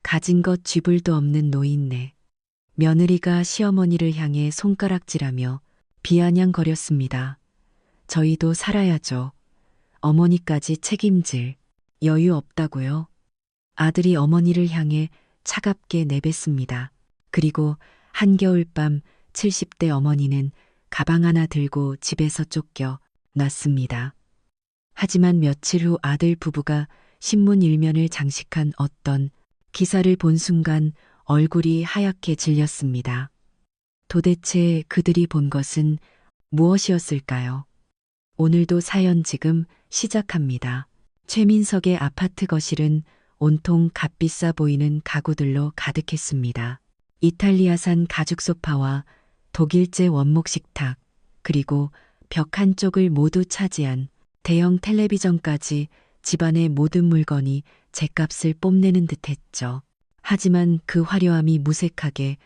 가진 것 쥐불도 없는 노인네. 며느리가 시어머니를 향해 손가락질하며 비아냥거렸습니다. 저희도 살아야죠. 어머니까지 책임질 여유 없다고요. 아들이 어머니를 향해 차갑게 내뱉습니다. 그리고 한겨울밤 70대 어머니는 가방 하나 들고 집에서 쫓겨 났습니다. 하지만 며칠 후 아들 부부가 신문 일면을 장식한 어떤 기사를 본 순간 얼굴이 하얗게 질렸습니다. 도대체 그들이 본 것은 무엇이었을까요? 오늘도 사연 지금 시작합니다. 최민석의 아파트 거실은 온통 값비싸 보이는 가구들로 가득했습니다. 이탈리아산 가죽 소파와 독일제 원목 식탁, 그리고 벽 한쪽을 모두 차지한 대형 텔레비전까지 집안의 모든 물건이 죗값을 뽐내는 듯했죠. 하지만 그 화려함이 무색하게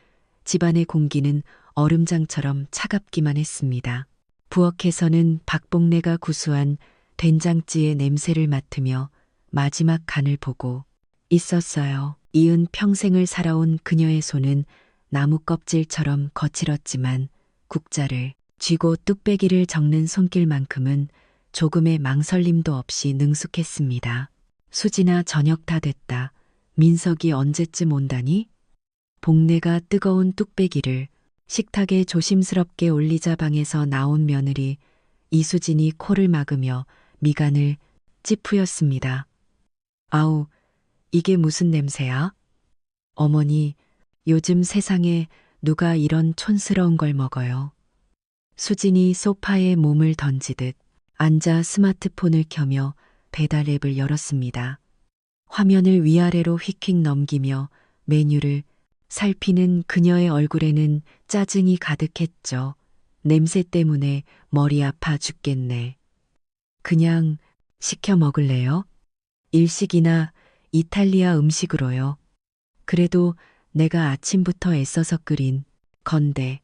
집안의 공기는 얼음장처럼 차갑기만 했습니다. 부엌에서는 박복래가 구수한 된장찌의 냄새를 맡으며 마지막 간을 보고 있었어요. 이은 평생을 살아온 그녀의 손은 나무 껍질처럼 거칠었지만 국자를 쥐고 뚝배기를 적는 손길만큼은 조금의 망설임도 없이 능숙했습니다. 수진아, 저녁 다 됐다. 민석이 언제쯤 온다니? 복래가 뜨거운 뚝배기를 식탁에 조심스럽게 올리자 방에서 나온 며느리 이수진이 코를 막으며 미간을 찌푸렸습니다. 아우, 이게 무슨 냄새야? 어머니, 요즘 세상에 누가 이런 촌스러운 걸 먹어요. 수진이 소파에 몸을 던지듯 앉아 스마트폰을 켜며 배달 앱을 열었습니다. 화면을 위아래로 휙휙 넘기며 메뉴를 살피는 그녀의 얼굴에는 짜증이 가득했죠. 냄새 때문에 머리 아파 죽겠네. 그냥 시켜 먹을래요? 일식이나 이탈리아 음식으로요. 그래도 내가 아침부터 애써서 끓인 건데.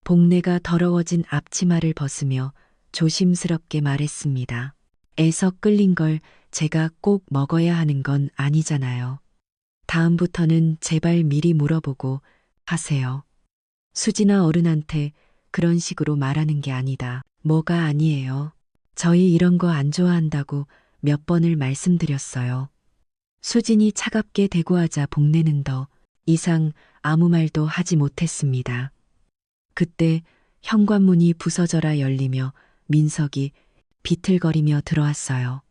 복래가 더러워진 앞치마를 벗으며 조심스럽게 말했습니다. 애서 끓인 걸 제가 꼭 먹어야 하는 건 아니잖아요. 다음부터는 제발 미리 물어보고 하세요. 수진아, 어른한테 그런 식으로 말하는 게 아니다. 뭐가 아니에요. 저희 이런 거 안 좋아한다고 몇 번을 말씀드렸어요. 수진이 차갑게 대꾸하자 복래는 더 이상 아무 말도 하지 못했습니다. 그때 현관문이 부서져라 열리며 민석이 비틀거리며 들어왔어요.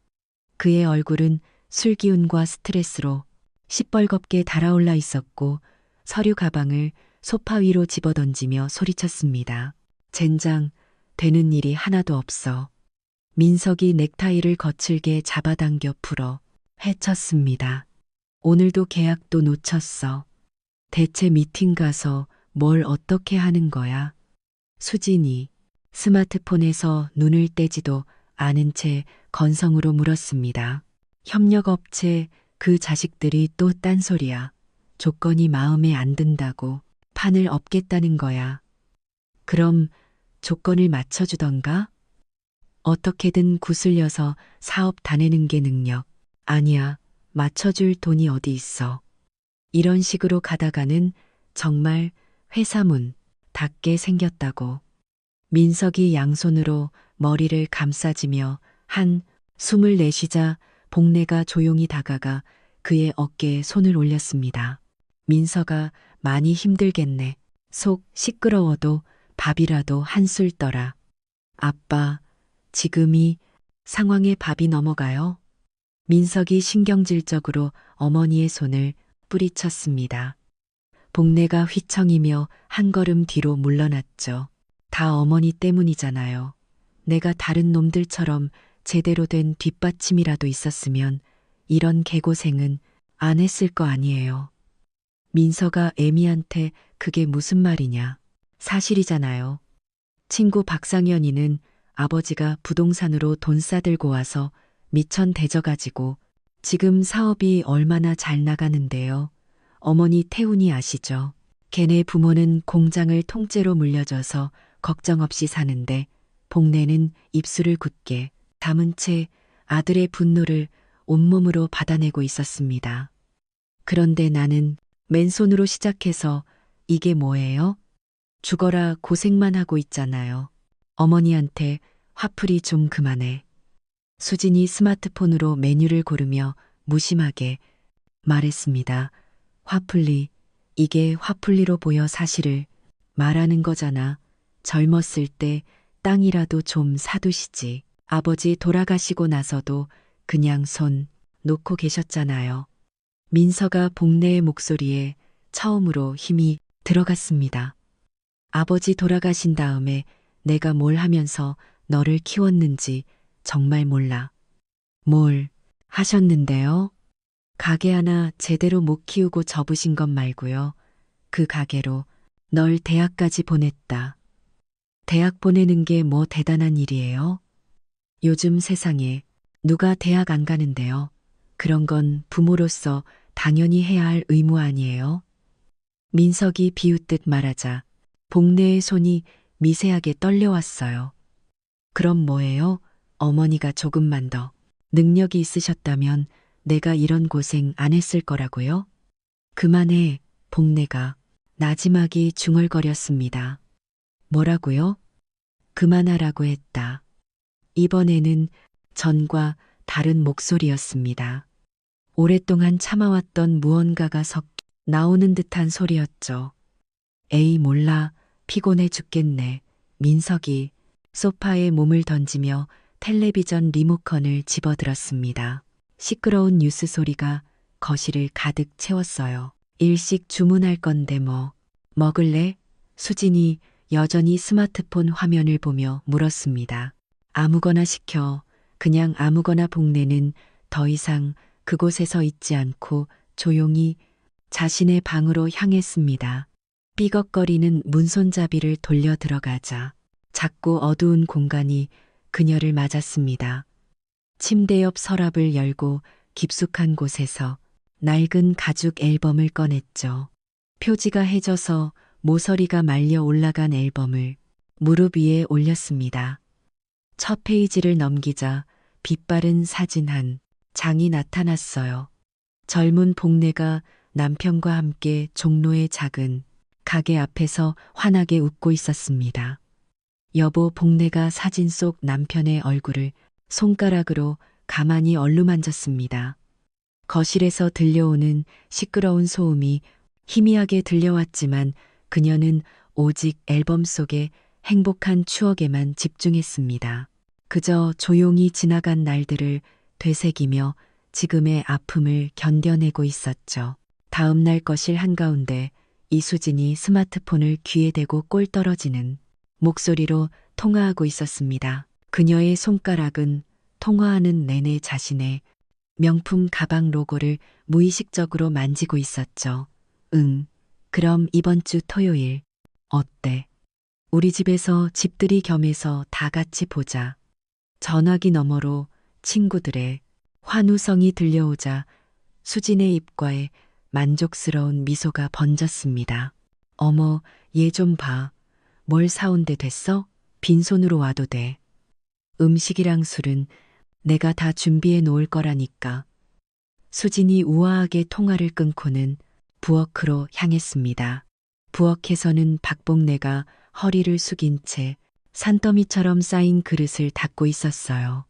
그의 얼굴은 술기운과 스트레스로 시뻘겋게 달아올라 있었고 서류 가방을 소파 위로 집어던지며 소리쳤습니다. 젠장, 되는 일이 하나도 없어. 민석이 넥타이를 거칠게 잡아당겨 풀어 헤쳤습니다. 오늘도 계약도 놓쳤어. 대체 미팅 가서 뭘 어떻게 하는 거야? 수진이 스마트폰에서 눈을 떼지도 않은 채 건성으로 물었습니다. 협력업체 그 자식들이 또 딴소리야. 조건이 마음에 안 든다고 판을 엎겠다는 거야. 그럼 조건을 맞춰주던가? 어떻게든 구슬려서 사업 다 내는 게 능력. 아니야, 맞춰줄 돈이 어디 있어. 이런 식으로 가다가는 정말 회사 문 닫게 생겼다고. 민석이 양손으로 머리를 감싸지며 한 숨을 내쉬자 복래가 조용히 다가가 그의 어깨에 손을 올렸습니다. 민석아, 많이 힘들겠네. 속 시끄러워도 밥이라도 한술 떠라. 아빠, 지금이 상황에 밥이 넘어가요? 민석이 신경질적으로 어머니의 손을 뿌리쳤습니다. 복래가 휘청이며 한 걸음 뒤로 물러났죠. 다 어머니 때문이잖아요. 내가 다른 놈들처럼 제대로 된 뒷받침이라도 있었으면 이런 개고생은 안 했을 거 아니에요. 민서가 애미한테 그게 무슨 말이냐. 사실이잖아요. 친구 박상현이는 아버지가 부동산으로 돈 싸들고 와서 미천 대져가지고 지금 사업이 얼마나 잘 나가는데요. 어머니 태훈이 아시죠? 걔네 부모는 공장을 통째로 물려줘서 걱정 없이 사는데 복래는 입술을 굳게 담은 채 아들의 분노를 온몸으로 받아내고 있었습니다. 그런데 나는 맨손으로 시작해서 이게 뭐예요? 죽어라 고생만 하고 있잖아요. 어머니한테 화풀이 좀 그만해. 수진이 스마트폰으로 메뉴를 고르며 무심하게 말했습니다. 화풀리, 이게 화풀리로 보여 사실을 말하는 거잖아. 젊었을 때 땅이라도 좀 사두시지. 아버지 돌아가시고 나서도 그냥 손 놓고 계셨잖아요. 민서가 복내의 목소리에 처음으로 힘이 들어갔습니다. 아버지 돌아가신 다음에 내가 뭘 하면서 너를 키웠는지 정말 몰라. 뭘 하셨는데요? 가게 하나 제대로 못 키우고 접으신 것 말고요. 그 가게로 널 대학까지 보냈다. 대학 보내는 게 뭐 대단한 일이에요? 요즘 세상에 누가 대학 안 가는데요. 그런 건 부모로서 당연히 해야 할 의무 아니에요? 민석이 비웃듯 말하자 복내의 손이 미세하게 떨려왔어요. 그럼 뭐예요? 어머니가 조금만 더 능력이 있으셨다면 내가 이런 고생 안 했을 거라고요? 그만해, 복내가 나지막이 중얼거렸습니다. 뭐라고요? 그만하라고 했다. 이번에는 전과 다른 목소리였습니다. 오랫동안 참아왔던 무언가가 섞 나오는 듯한 소리였죠. 에이 몰라, 피곤해 죽겠네. 민석이 소파에 몸을 던지며 텔레비전 리모컨을 집어들었습니다. 시끄러운 뉴스 소리가 거실을 가득 채웠어요. 일식 주문할 건데 뭐 먹을래? 수진이 여전히 스마트폰 화면을 보며 물었습니다. 아무거나 시켜. 그냥 아무거나. 복내는 더 이상 그곳에서 있지 않고 조용히 자신의 방으로 향했습니다. 삐걱거리는 문손잡이를 돌려 들어가자 작고 어두운 공간이 그녀를 맞았습니다. 침대 옆 서랍을 열고 깊숙한 곳에서 낡은 가죽 앨범을 꺼냈죠. 표지가 해져서 모서리가 말려 올라간 앨범을 무릎 위에 올렸습니다. 첫 페이지를 넘기자 빛바른 사진 한 장이 나타났어요. 젊은 복내가 남편과 함께 종로의 작은 가게 앞에서 환하게 웃고 있었습니다. 여보, 복내가 사진 속 남편의 얼굴을 손가락으로 가만히 얼루만졌습니다. 거실에서 들려오는 시끄러운 소음이 희미하게 들려왔지만 그녀는 오직 앨범 속의 행복한 추억에만 집중했습니다. 그저 조용히 지나간 날들을 되새기며 지금의 아픔을 견뎌내고 있었죠. 다음 날 거실 한가운데 이수진이 스마트폰을 귀에 대고 꼴 떨어지는 목소리로 통화하고 있었습니다. 그녀의 손가락은 통화하는 내내 자신의 명품 가방 로고를 무의식적으로 만지고 있었죠. 응, 그럼 이번 주 토요일 어때? 우리 집에서 집들이 겸해서 다 같이 보자. 전화기 너머로 친구들의 환호성이 들려오자 수진의 입가에 만족스러운 미소가 번졌습니다. 어머, 얘 좀 봐. 뭘 사온대. 됐어? 빈손으로 와도 돼. 음식이랑 술은 내가 다 준비해 놓을 거라니까. 수진이 우아하게 통화를 끊고는 부엌으로 향했습니다. 부엌에서는 박복내가 허리를 숙인 채 산더미처럼 쌓인 그릇을 닦고 있었어요.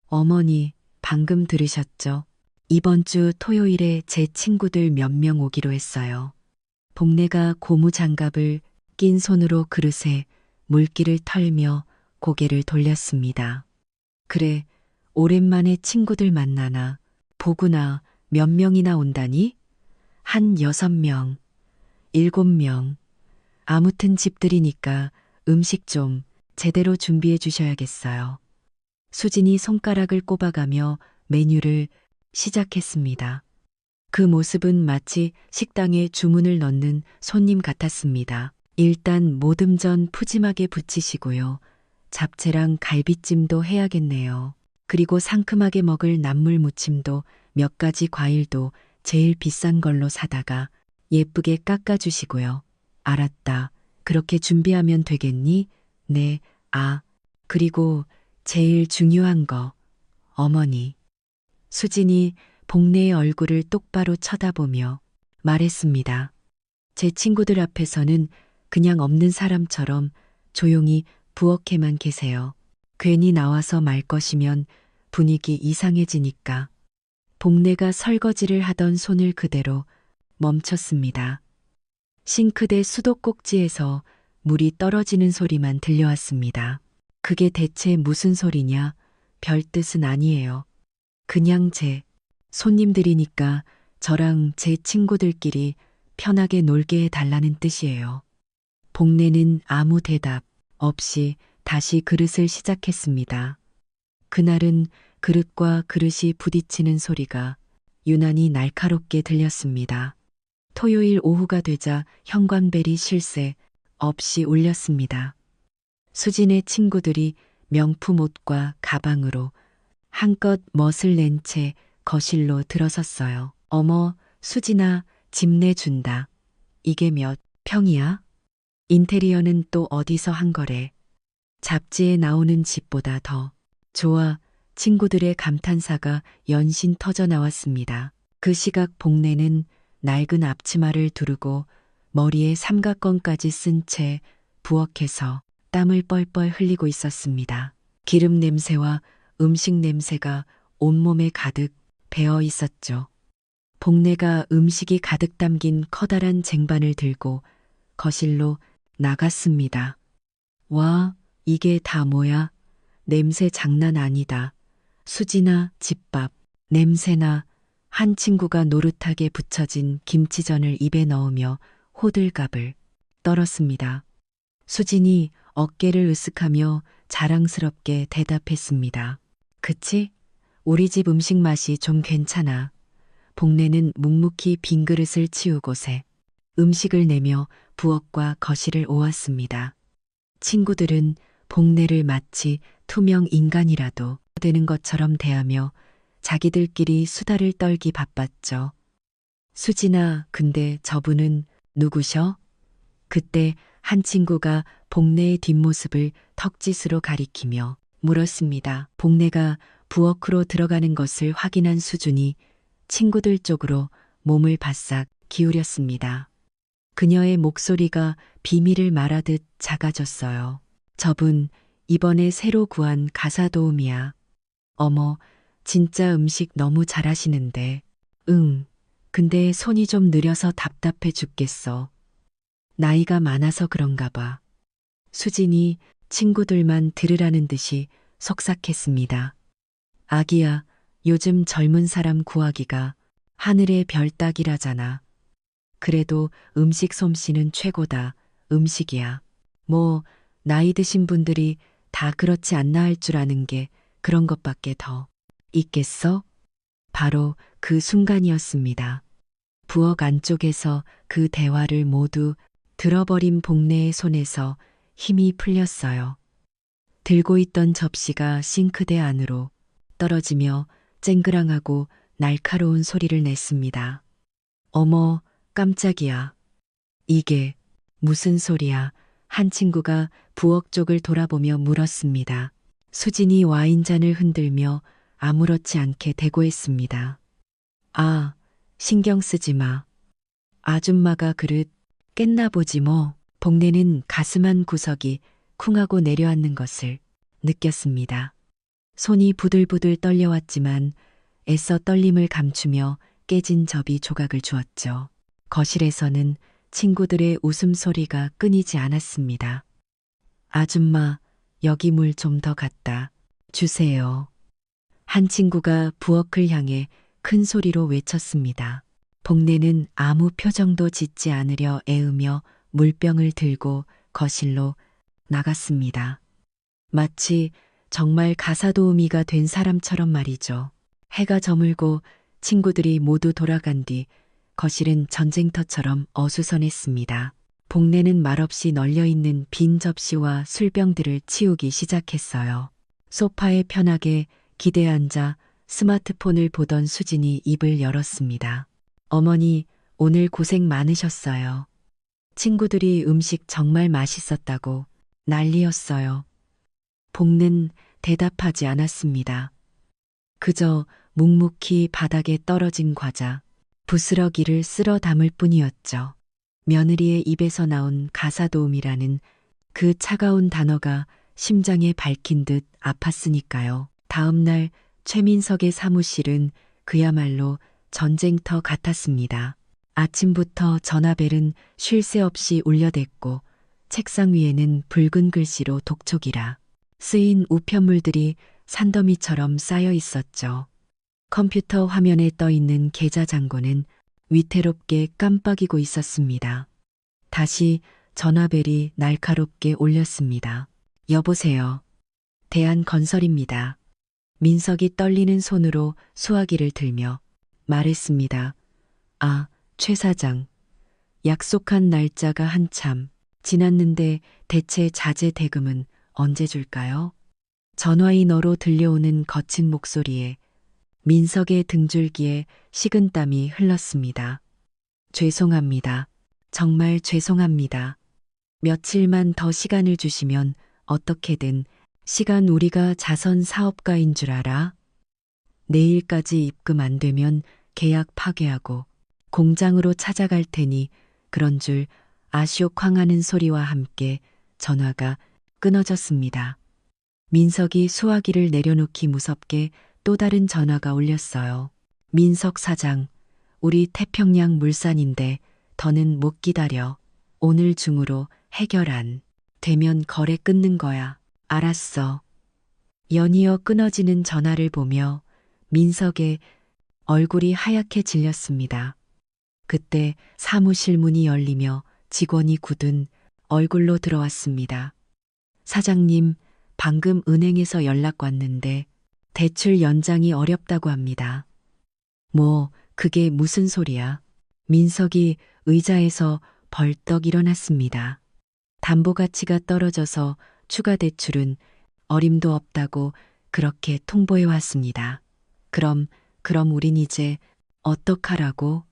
어머니, 방금 들으셨죠? 이번 주 토요일에 제 친구들 몇 명 오기로 했어요. 복내가 고무 장갑을 낀 손으로 그릇에 물기를 털며 고개를 돌렸습니다. 그래, 오랜만에 친구들 만나나 보구나. 몇 명이나 온다니? 한 6명, 7명. 아무튼 집들이니까 음식 좀 제대로 준비해 주셔야겠어요. 수진이 손가락을 꼽아가며 메뉴를 시작했습니다. 그 모습은 마치 식당에 주문을 넣는 손님 같았습니다. 일단 모듬전 푸짐하게 부치시고요. 잡채랑 갈비찜도 해야겠네요. 그리고 상큼하게 먹을 나물 무침도 몇 가지 과일도 제일 비싼 걸로 사다가 예쁘게 깎아주시고요. 알았다. 그렇게 준비하면 되겠니? 네, 그리고 제일 중요한 거, 어머니. 수진이 복내의 얼굴을 똑바로 쳐다보며 말했습니다. 제 친구들 앞에서는 그냥 없는 사람처럼 조용히 부엌에만 계세요. 괜히 나와서 말 것이면 분위기 이상해지니까. 복내가 설거지를 하던 손을 그대로 멈췄습니다. 싱크대 수도꼭지에서 물이 떨어지는 소리만 들려왔습니다. 그게 대체 무슨 소리냐? 별 뜻은 아니에요. 그냥 제 손님들이니까 저랑 제 친구들끼리 편하게 놀게 해달라는 뜻이에요. 복내는 아무 대답 없이 다시 그릇을 시작했습니다. 그날은 그릇과 그릇이 부딪히는 소리가 유난히 날카롭게 들렸습니다. 토요일 오후가 되자 현관벨이 쉴새 없이 울렸습니다. 수진의 친구들이 명품 옷과 가방으로 한껏 멋을 낸 채 거실로 들어섰어요. 어머, 수진아, 집 내준다. 이게 몇 평이야? 인테리어는 또 어디서 한 거래? 잡지에 나오는 집보다 더 좋아. 친구들의 감탄사가 연신 터져 나왔습니다. 그 시각 복내는 낡은 앞치마를 두르고 머리에 삼각건까지 쓴 채 부엌에서 땀을 뻘뻘 흘리고 있었습니다. 기름 냄새와 음식 냄새가 온몸에 가득 배어 있었죠. 복내가 음식이 가득 담긴 커다란 쟁반을 들고 거실로 나갔습니다. 와, 이게 다 뭐야? 냄새 장난 아니다. 수지나 집밥, 냄새나. 한 친구가 노릇하게 부쳐진 김치전을 입에 넣으며 호들갑을 떨었습니다. 수진이 어깨를 으쓱하며 자랑스럽게 대답했습니다. 그치? 우리 집 음식 맛이 좀 괜찮아. 복내는 묵묵히 빈 그릇을 치우고새 음식을 내며 부엌과 거실을 오았습니다. 친구들은 복내를 마치 투명 인간이라도 되는 것처럼 대하며 자기들끼리 수다를 떨기 바빴죠. 수진아, 근데 저분은 누구셔? 그때 한 친구가 복내의 뒷모습을 턱짓으로 가리키며 물었습니다. 복내가 부엌으로 들어가는 것을 확인한 수준이 친구들 쪽으로 몸을 바싹 기울였습니다. 그녀의 목소리가 비밀을 말하듯 작아졌어요. 저분, 이번에 새로 구한 가사 도우미야. 어머, 진짜 음식 너무 잘하시는데. 응, 근데 손이 좀 느려서 답답해 죽겠어. 나이가 많아서 그런가 봐. 수진이 친구들만 들으라는 듯이 속삭했습니다. 아기야, 요즘 젊은 사람 구하기가 하늘의 별 따기라잖아. 그래도 음식 솜씨는 최고다. 음식이야. 뭐, 나이 드신 분들이 다 그렇지 않나 할 줄 아는 게 그런 것밖에 더 있겠어? 바로 그 순간이었습니다. 부엌 안쪽에서 그 대화를 모두 들어버린 복내의 손에서 힘이 풀렸어요. 들고 있던 접시가 싱크대 안으로 떨어지며 쨍그랑하고 날카로운 소리를 냈습니다. 어머, 깜짝이야. 이게 무슨 소리야? 한 친구가 부엌 쪽을 돌아보며 물었습니다. 수진이 와인잔을 흔들며 아무렇지 않게 대고했습니다. 아, 신경 쓰지 마. 아줌마가 그릇 깼나 보지 뭐. 복내는 가슴 구석이 쿵하고 내려앉는 것을 느꼈습니다. 손이 부들부들 떨려왔지만 애써 떨림을 감추며 깨진 접이 조각을 주었죠. 거실에서는 친구들의 웃음소리가 끊이지 않았습니다. 아줌마, 여기 물 좀 더 갖다 주세요. 한 친구가 부엌을 향해 큰 소리로 외쳤습니다. 복내는 아무 표정도 짓지 않으려 애으며 물병을 들고 거실로 나갔습니다. 마치 정말 가사도우미가 된 사람처럼 말이죠. 해가 저물고 친구들이 모두 돌아간 뒤 거실은 전쟁터처럼 어수선했습니다. 복내는 말없이 널려있는 빈 접시와 술병들을 치우기 시작했어요. 소파에 편하게 기대에 앉아 스마트폰을 보던 수진이 입을 열었습니다. 어머니, 오늘 고생 많으셨어요. 친구들이 음식 정말 맛있었다고 난리였어요. 복는 대답하지 않았습니다. 그저 묵묵히 바닥에 떨어진 과자, 부스러기를 쓸어 담을 뿐이었죠. 며느리의 입에서 나온 가사도움이라는 그 차가운 단어가 심장에 밝힌 듯 아팠으니까요. 다음 날 최민석의 사무실은 그야말로 전쟁터 같았습니다. 아침부터 전화벨은 쉴 새 없이 울려댔고 책상 위에는 붉은 글씨로 독촉이라 쓰인 우편물들이 산더미처럼 쌓여 있었죠. 컴퓨터 화면에 떠 있는 계좌 잔고는 위태롭게 깜빡이고 있었습니다. 다시 전화벨이 날카롭게 울렸습니다. 여보세요. 대한건설입니다. 민석이 떨리는 손으로 수화기를 들며 말했습니다. 아, 최 사장. 약속한 날짜가 한참 지났는데 대체 자재 대금은 언제 줄까요? 전화인어로 들려오는 거친 목소리에 민석의 등줄기에 식은땀이 흘렀습니다. 죄송합니다. 정말 죄송합니다. 며칠만 더 시간을 주시면 어떻게든 시간 우리가 자선 사업가인 줄 알아? 내일까지 입금 안 되면 계약 파괴하고 공장으로 찾아갈 테니 그런 줄 아쉬욕황하는 소리와 함께 전화가 끊어졌습니다. 민석이 수화기를 내려놓기 무섭게 또 다른 전화가 울렸어요. 민석 사장, 우리 태평양 물산인데 더는 못 기다려. 오늘 중으로 해결 안 되면 거래 끊는 거야. 알았어. 연이어 끊어지는 전화를 보며 민석의 얼굴이 하얗게 질렸습니다. 그때 사무실 문이 열리며 직원이 굳은 얼굴로 들어왔습니다. 사장님, 방금 은행에서 연락 왔는데 대출 연장이 어렵다고 합니다. 뭐, 그게 무슨 소리야? 민석이 의자에서 벌떡 일어났습니다. 담보 가치가 떨어져서 추가 대출은 어림도 없다고 그렇게 통보해 왔습니다. 그럼 우린 이제 어떡하라고?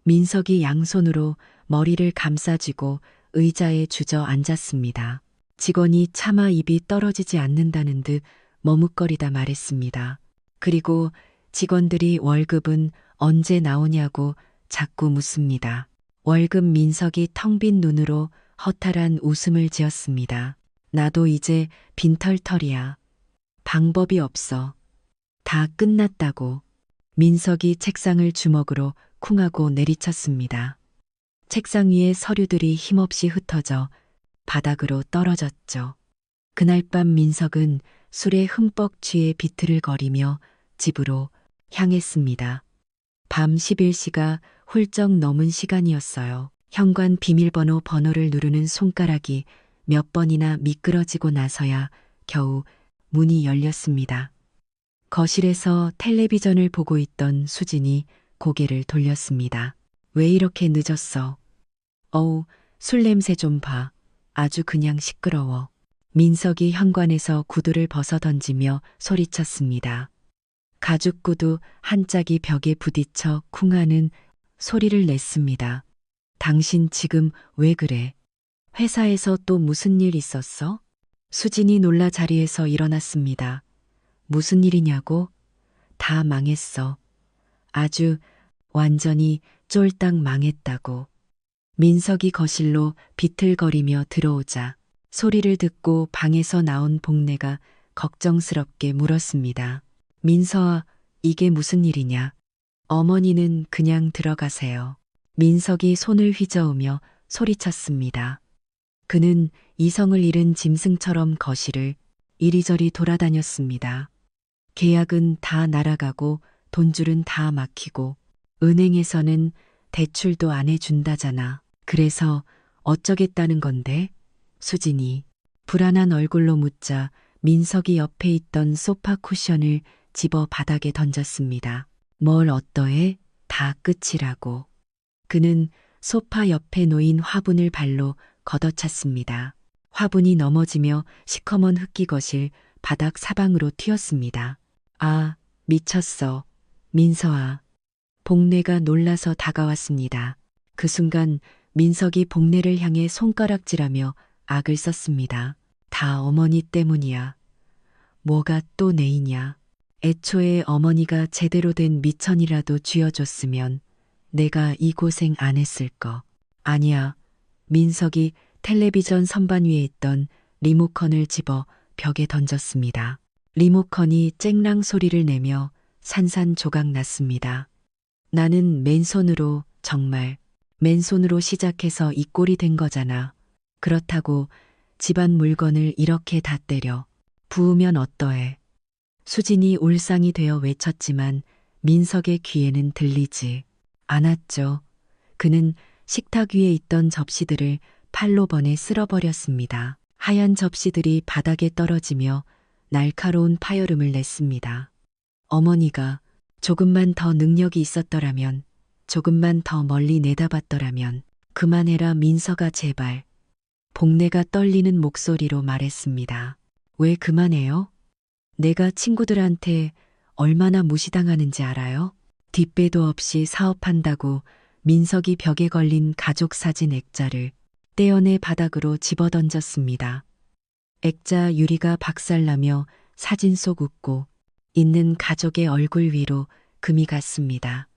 민석이 양손으로 머리를 감싸쥐고 의자에 주저앉았습니다. 직원이 차마 입이 떨어지지 않는다는 듯 머뭇거리다 말했습니다. 그리고 직원들이 월급은 언제 나오냐고 자꾸 묻습니다. 월급 민석이 텅 빈 눈으로 허탈한 웃음을 지었습니다. 나도 이제 빈털털이야. 방법이 없어. 다 끝났다고. 민석이 책상을 주먹으로 쿵하고 내리쳤습니다. 책상 위에 서류들이 힘없이 흩어져 바닥으로 떨어졌죠. 그날 밤 민석은 술에 흠뻑 취해 비틀을 거리며 집으로 향했습니다. 밤 11시가 훌쩍 넘은 시간이었어요. 현관 비밀번호를 누르는 손가락이 몇 번이나 미끄러지고 나서야 겨우 문이 열렸습니다. 거실에서 텔레비전을 보고 있던 수진이 고개를 돌렸습니다. 왜 이렇게 늦었어? 어우, 술 냄새 좀 봐. 아주 그냥 시끄러워. 민석이 현관에서 구두를 벗어 던지며 소리쳤습니다. 가죽 구두 한 짝이 벽에 부딪혀 쿵하는 소리를 냈습니다. 당신 지금 왜 그래? 회사에서 또 무슨 일 있었어? 수진이 놀라 자리에서 일어났습니다. 무슨 일이냐고? 다 망했어. 아주 완전히 쫄딱 망했다고. 민석이 거실로 비틀거리며 들어오자 소리를 듣고 방에서 나온 복내가 걱정스럽게 물었습니다. 민서아, 이게 무슨 일이냐? 어머니는 그냥 들어가세요. 민석이 손을 휘저으며 소리쳤습니다. 그는 이성을 잃은 짐승처럼 거실을 이리저리 돌아다녔습니다. 계약은 다 날아가고 돈줄은 다 막히고 은행에서는 대출도 안 해준다잖아. 그래서 어쩌겠다는 건데? 수진이 불안한 얼굴로 묻자 민석이 옆에 있던 소파 쿠션을 집어 바닥에 던졌습니다. 뭘 어떠해? 다 끝이라고. 그는 소파 옆에 놓인 화분을 발로 걷어찼습니다. 화분이 넘어지며 시커먼 흙기것일 바닥 사방으로 튀었습니다. 아, 미쳤어. 민서아. 복내가 놀라서 다가왔습니다. 그 순간 민석이 복내를 향해 손가락질하며 악을 썼습니다. 다 어머니 때문이야. 뭐가 또 내이냐. 애초에 어머니가 제대로 된 미천이라도 쥐어줬으면 내가 이 고생 안 했을 거. 아니야. 민석이 텔레비전 선반 위에 있던 리모컨을 집어 벽에 던졌습니다. 리모컨이 쨍랑 소리를 내며 산산조각 났습니다. 나는 맨손으로, 정말 맨손으로 시작해서 이 꼴이 된 거잖아. 그렇다고 집안 물건을 이렇게 다 때려 부으면 어떠해? 수진이 울상이 되어 외쳤지만 민석의 귀에는 들리지 않았죠. 그는 식탁 위에 있던 접시들을 팔로 번에 쓸어버렸습니다. 하얀 접시들이 바닥에 떨어지며 날카로운 파열음을 냈습니다. 어머니가 조금만 더 능력이 있었더라면, 조금만 더 멀리 내다봤더라면, 그만해라 민서가 제발. 복내가 떨리는 목소리로 말했습니다. 왜 그만해요? 내가 친구들한테 얼마나 무시당하는지 알아요? 뒷배도 없이 사업한다고 민석이 벽에 걸린 가족 사진 액자를 떼어내 바닥으로 집어던졌습니다. 액자 유리가 박살나며 사진 속 웃고 있는 가족의 얼굴 위로 금이 갔습니다.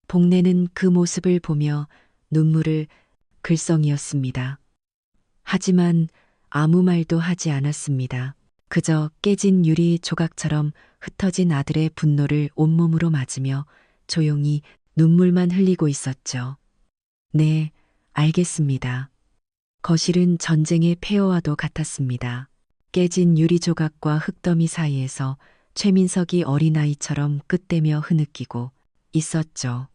복내는 그 모습을 보며 눈물을 글썽이었습니다. 하지만 아무 말도 하지 않았습니다. 그저 깨진 유리 조각처럼 흩어진 아들의 분노를 온몸으로 맞으며 조용히 눈물만 흘리고 있었죠. 네, 알겠습니다. 거실은 전쟁의 폐허와도 같았습니다. 깨진 유리 조각과 흙더미 사이에서 최민석이 어린아이처럼 끝대며 흐느끼고 있었죠.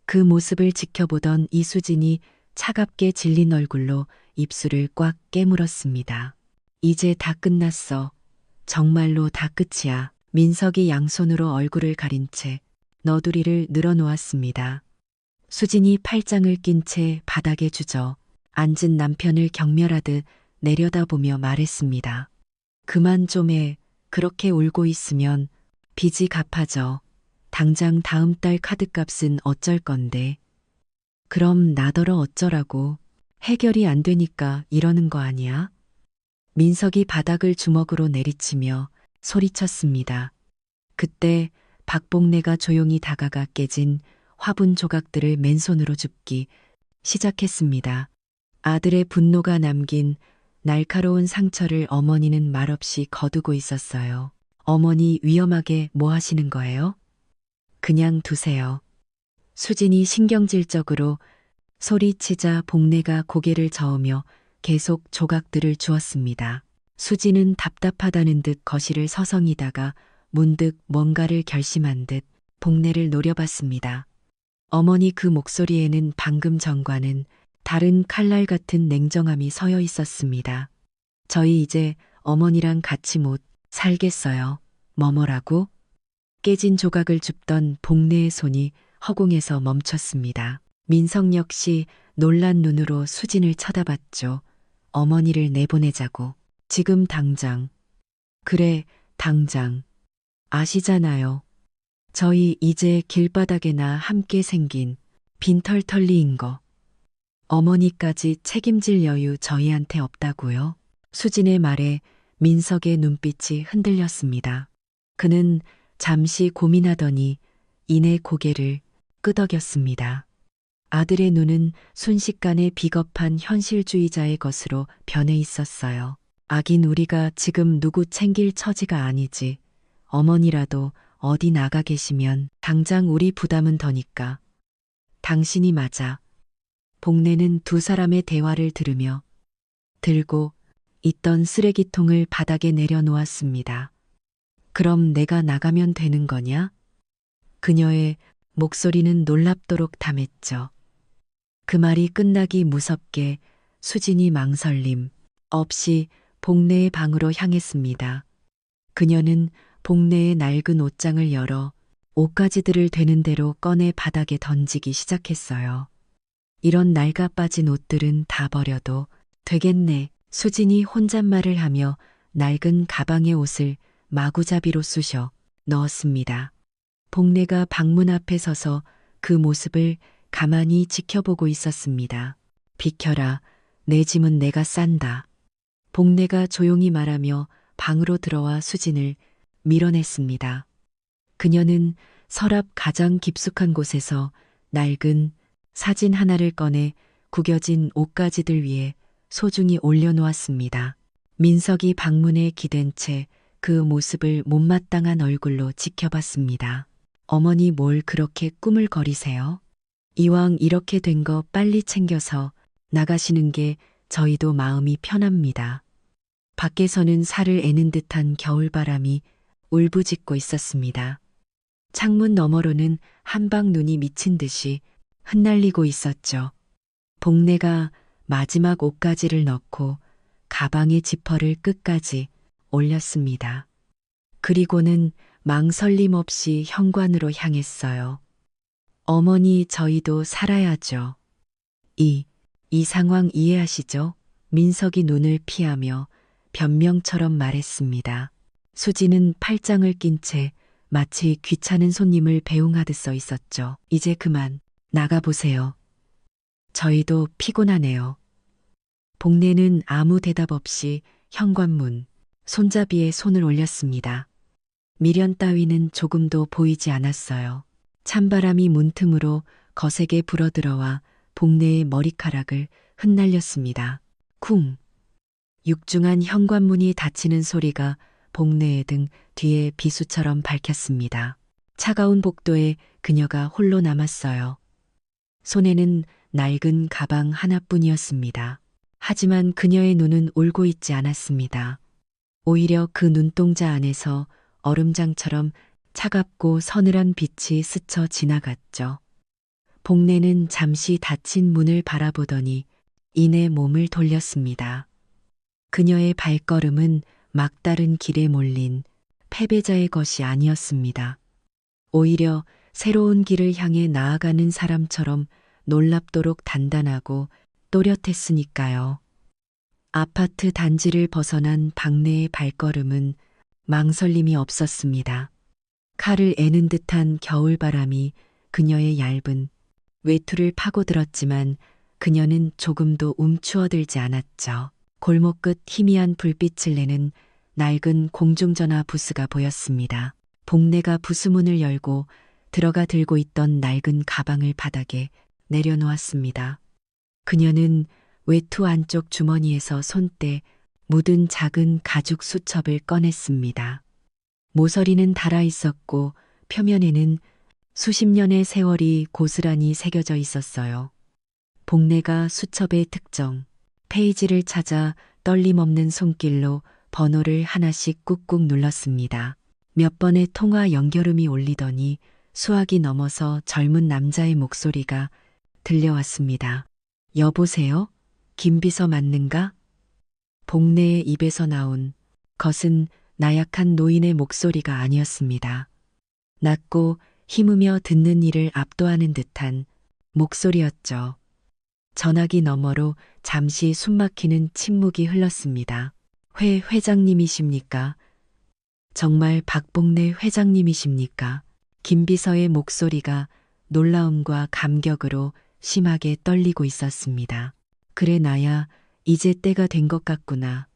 그 모습을 지켜보던 이수진이 차갑게 질린 얼굴로 입술을 꽉 깨물었습니다. 이제 다 끝났어. 정말로 다 끝이야. 민석이 양손으로 얼굴을 가린 채 너두리를 늘어놓았습니다. 수진이 팔짱을 낀 채 바닥에 주저 앉은 남편을 경멸하듯 내려다보며 말했습니다. 그만 좀 해. 그렇게 울고 있으면 빚이 갚아져. 당장 다음 달 카드값은 어쩔 건데. 그럼 나더러 어쩌라고. 해결이 안 되니까 이러는 거 아니야? 민석이 바닥을 주먹으로 내리치며 소리쳤습니다. 그때 박복내가 조용히 다가가 깨진 화분 조각들을 맨손으로 줍기 시작했습니다. 아들의 분노가 남긴 날카로운 상처를 어머니는 말없이 거두고 있었어요. 어머니 위험하게 뭐 하시는 거예요? 그냥 두세요. 수진이 신경질적으로 소리치자 복내가 고개를 저으며 계속 조각들을 주었습니다. 수진은 답답하다는 듯 거실을 서성이다가 문득 뭔가를 결심한 듯 복내를 노려봤습니다. 어머니 그 목소리에는 방금 전과는 다른 칼날 같은 냉정함이 서여 있었습니다. 저희 이제 어머니랑 같이 못 살겠어요. 뭐뭐라고? 깨진 조각을 줍던 복내의 손이 허공에서 멈췄습니다. 민석 역시 놀란 눈으로 수진을 쳐다봤죠. 어머니를 내보내자고. 지금 당장. 그래, 당장. 아시잖아요. 저희 이제 길바닥에나 함께 생긴 빈털털리인 거. 어머니까지 책임질 여유 저희한테 없다고요? 수진의 말에 민석의 눈빛이 흔들렸습니다. 그는 잠시 고민하더니 이내 고개를 끄덕였습니다. 아들의 눈은 순식간에 비겁한 현실주의자의 것으로 변해 있었어요. 아긴 우리가 지금 누구 챙길 처지가 아니지. 어머니라도 어디 나가 계시면 당장 우리 부담은 더니까. 당신이 맞아. 복내는 두 사람의 대화를 들으며 들고 있던 쓰레기통을 바닥에 내려놓았습니다. 그럼 내가 나가면 되는 거냐? 그녀의 목소리는 놀랍도록 담했죠. 그 말이 끝나기 무섭게 수진이 망설임 없이 복내의 방으로 향했습니다. 그녀는 복내의 낡은 옷장을 열어 옷가지들을 되는 대로 꺼내 바닥에 던지기 시작했어요. 이런 낡아 빠진 옷들은 다 버려도 되겠네. 수진이 혼잣말을 하며 낡은 가방의 옷을 마구잡이로 쑤셔 넣었습니다. 복내가 방문 앞에 서서 그 모습을 가만히 지켜보고 있었습니다. 비켜라. 내 짐은 내가 싼다. 복내가 조용히 말하며 방으로 들어와 수진을 밀어냈습니다. 그녀는 서랍 가장 깊숙한 곳에서 낡은 사진 하나를 꺼내 구겨진 옷가지들 위에 소중히 올려놓았습니다. 민석이 방문에 기댄 채 그 모습을 못마땅한 얼굴로 지켜봤습니다. 어머니 뭘 그렇게 꾸물거리세요? 이왕 이렇게 된 거 빨리 챙겨서 나가시는 게 저희도 마음이 편합니다. 밖에서는 살을 애는 듯한 겨울바람이 울부짖고 있었습니다. 창문 너머로는 한방 눈이 미친 듯이 흩날리고 있었죠. 복내가 마지막 옷가지를 넣고 가방의 지퍼를 끝까지 올렸습니다. 그리고는 망설임 없이 현관으로 향했어요. 어머니, 저희도 살아야죠. 이 상황 이해하시죠? 민석이 눈을 피하며 변명처럼 말했습니다. 수지는 팔짱을 낀 채 마치 귀찮은 손님을 배웅하듯 서 있었죠. 이제 그만 나가보세요. 저희도 피곤하네요. 복내는 아무 대답 없이 현관문, 손잡이에 손을 올렸습니다. 미련 따위는 조금도 보이지 않았어요. 찬바람이 문틈으로 거세게 불어들어와 복내의 머리카락을 흩날렸습니다. 쿵! 육중한 현관문이 닫히는 소리가 복내의 등 뒤에 비수처럼 밝혔습니다. 차가운 복도에 그녀가 홀로 남았어요. 손에는 낡은 가방 하나뿐이었습니다. 하지만 그녀의 눈은 울고 있지 않았습니다. 오히려 그 눈동자 안에서 얼음장처럼 차갑고 서늘한 빛이 스쳐 지나갔죠. 복내는 잠시 닫힌 문을 바라보더니 이내 몸을 돌렸습니다. 그녀의 발걸음은 막다른 길에 몰린 패배자의 것이 아니었습니다. 오히려 새로운 길을 향해 나아가는 사람처럼 놀랍도록 단단하고 또렷했으니까요. 아파트 단지를 벗어난 박내의 발걸음은 망설임이 없었습니다. 칼을 애는 듯한 겨울바람이 그녀의 얇은 외투를 파고들었지만 그녀는 조금도 움츠어들지 않았죠. 골목 끝 희미한 불빛을 내는 낡은 공중전화 부스가 보였습니다. 복내가 부스문을 열고 들어가 들고 있던 낡은 가방을 바닥에 내려놓았습니다. 그녀는 외투 안쪽 주머니에서 손때 묻은 작은 가죽 수첩을 꺼냈습니다. 모서리는 닳아 있었고 표면에는 수십 년의 세월이 고스란히 새겨져 있었어요. 복내가 수첩의 특정, 페이지를 찾아 떨림 없는 손길로 번호를 하나씩 꾹꾹 눌렀습니다. 몇 번의 통화 연결음이 울리더니 수화기 넘어서 젊은 남자의 목소리가 들려왔습니다. 여보세요? 김비서 맞는가? 복내의 입에서 나온 것은 나약한 노인의 목소리가 아니었습니다. 낮고 힘으며 듣는 이를 압도하는 듯한 목소리였죠. 전화기 너머로 잠시 숨막히는 침묵이 흘렀습니다. 회장님이십니까? 정말 박복내 회장님이십니까? 김비서의 목소리가 놀라움과 감격으로 심하게 떨리고 있었습니다. 그래, 나야 이제 때가 된 것 같구나.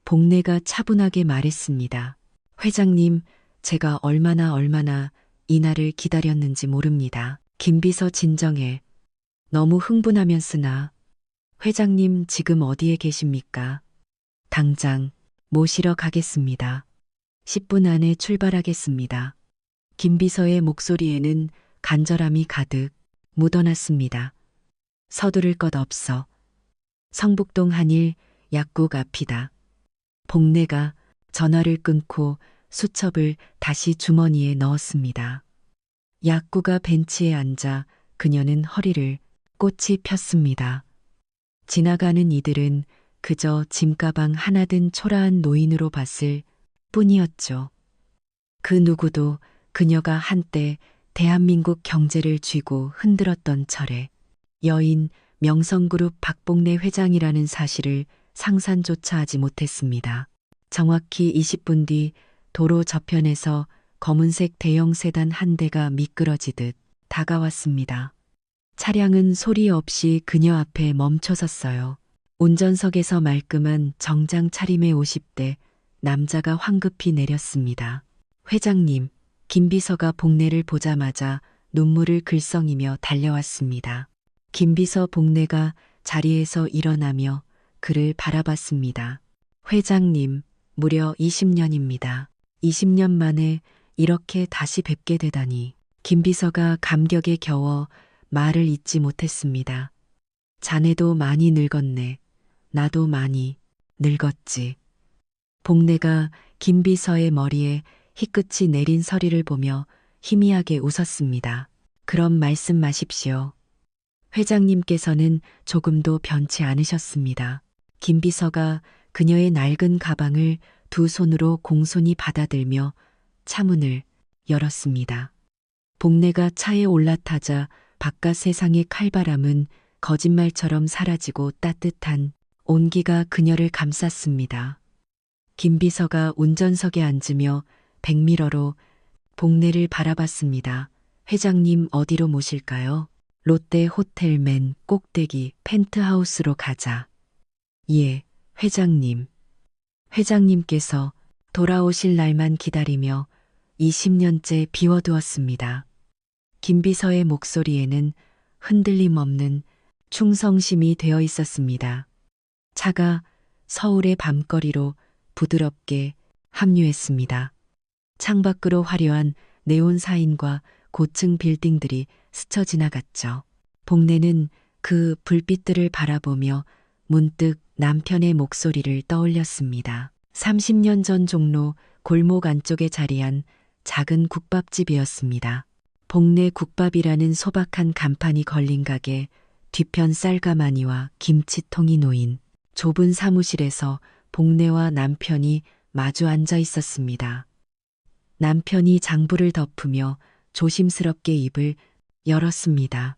복내가 차분하게 말했습니다. 회장님, 제가 얼마나 이 날을 기다렸는지 모릅니다. 김비서 진정해. 너무 흥분하면 쓰나. 회장님 지금 어디에 계십니까? 당장 모시러 가겠습니다. 10분 안에 출발하겠습니다. 김비서의 목소리에는 간절함이 가득 묻어났습니다. 서두를 것 없어. 성북동 한일 약국 앞이다. 복내가 전화를 끊고 수첩을 다시 주머니에 넣었습니다. 약구가 벤치에 앉아 그녀는 허리를 꼿이 폈습니다. 지나가는 이들은 그저 짐가방 하나 든 초라한 노인으로 봤을 뿐이었죠. 그 누구도 그녀가 한때 대한민국 경제를 쥐고 흔들었던 철에 여인 명성그룹 박복내 회장이라는 사실을 상상조차 하지 못했습니다. 정확히 20분 뒤 도로 저편에서 검은색 대형 세단 한 대가 미끄러지듯 다가왔습니다. 차량은 소리 없이 그녀 앞에 멈춰섰어요. 운전석에서 말끔한 정장 차림의 50대 남자가 황급히 내렸습니다. 회장님, 김비서가 복내를 보자마자 눈물을 글썽이며 달려왔습니다. 김비서 복내가 자리에서 일어나며 그를 바라봤습니다. 회장님, 무려 20년입니다. 20년 만에 이렇게 다시 뵙게 되다니. 김비서가 감격에 겨워 말을 잇지 못했습니다. 자네도 많이 늙었네. 나도 많이 늙었지. 복내가 김비서의 머리에 희끗이 내린 서리를 보며 희미하게 웃었습니다. 그럼 말씀 마십시오. 회장님께서는 조금도 변치 않으셨습니다. 김비서가 그녀의 낡은 가방을 두 손으로 공손히 받아들며 차문을 열었습니다. 복내가 차에 올라타자 바깥 세상의 칼바람은 거짓말처럼 사라지고 따뜻한 온기가 그녀를 감쌌습니다. 김비서가 운전석에 앉으며 백미러로 복내를 바라봤습니다. 회장님 어디로 모실까요? 롯데 호텔 맨 꼭대기 펜트하우스로 가자. 예, 회장님. 회장님께서 돌아오실 날만 기다리며 20년째 비워두었습니다. 김비서의 목소리에는 흔들림 없는 충성심이 되어 있었습니다. 차가 서울의 밤거리로 부드럽게 합류했습니다. 창밖으로 화려한 네온 사인과 고층 빌딩들이 스쳐 지나갔죠. 복내는 그 불빛들을 바라보며 문득 남편의 목소리를 떠올렸습니다. 30년 전 종로 골목 안쪽에 자리한 작은 국밥집이었습니다. 복내 국밥이라는 소박한 간판이 걸린 가게, 뒤편 쌀가마니와 김치통이 놓인 좁은 사무실에서 복내와 남편이 마주 앉아 있었습니다. 남편이 장부를 덮으며 조심스럽게 입을 열었습니다.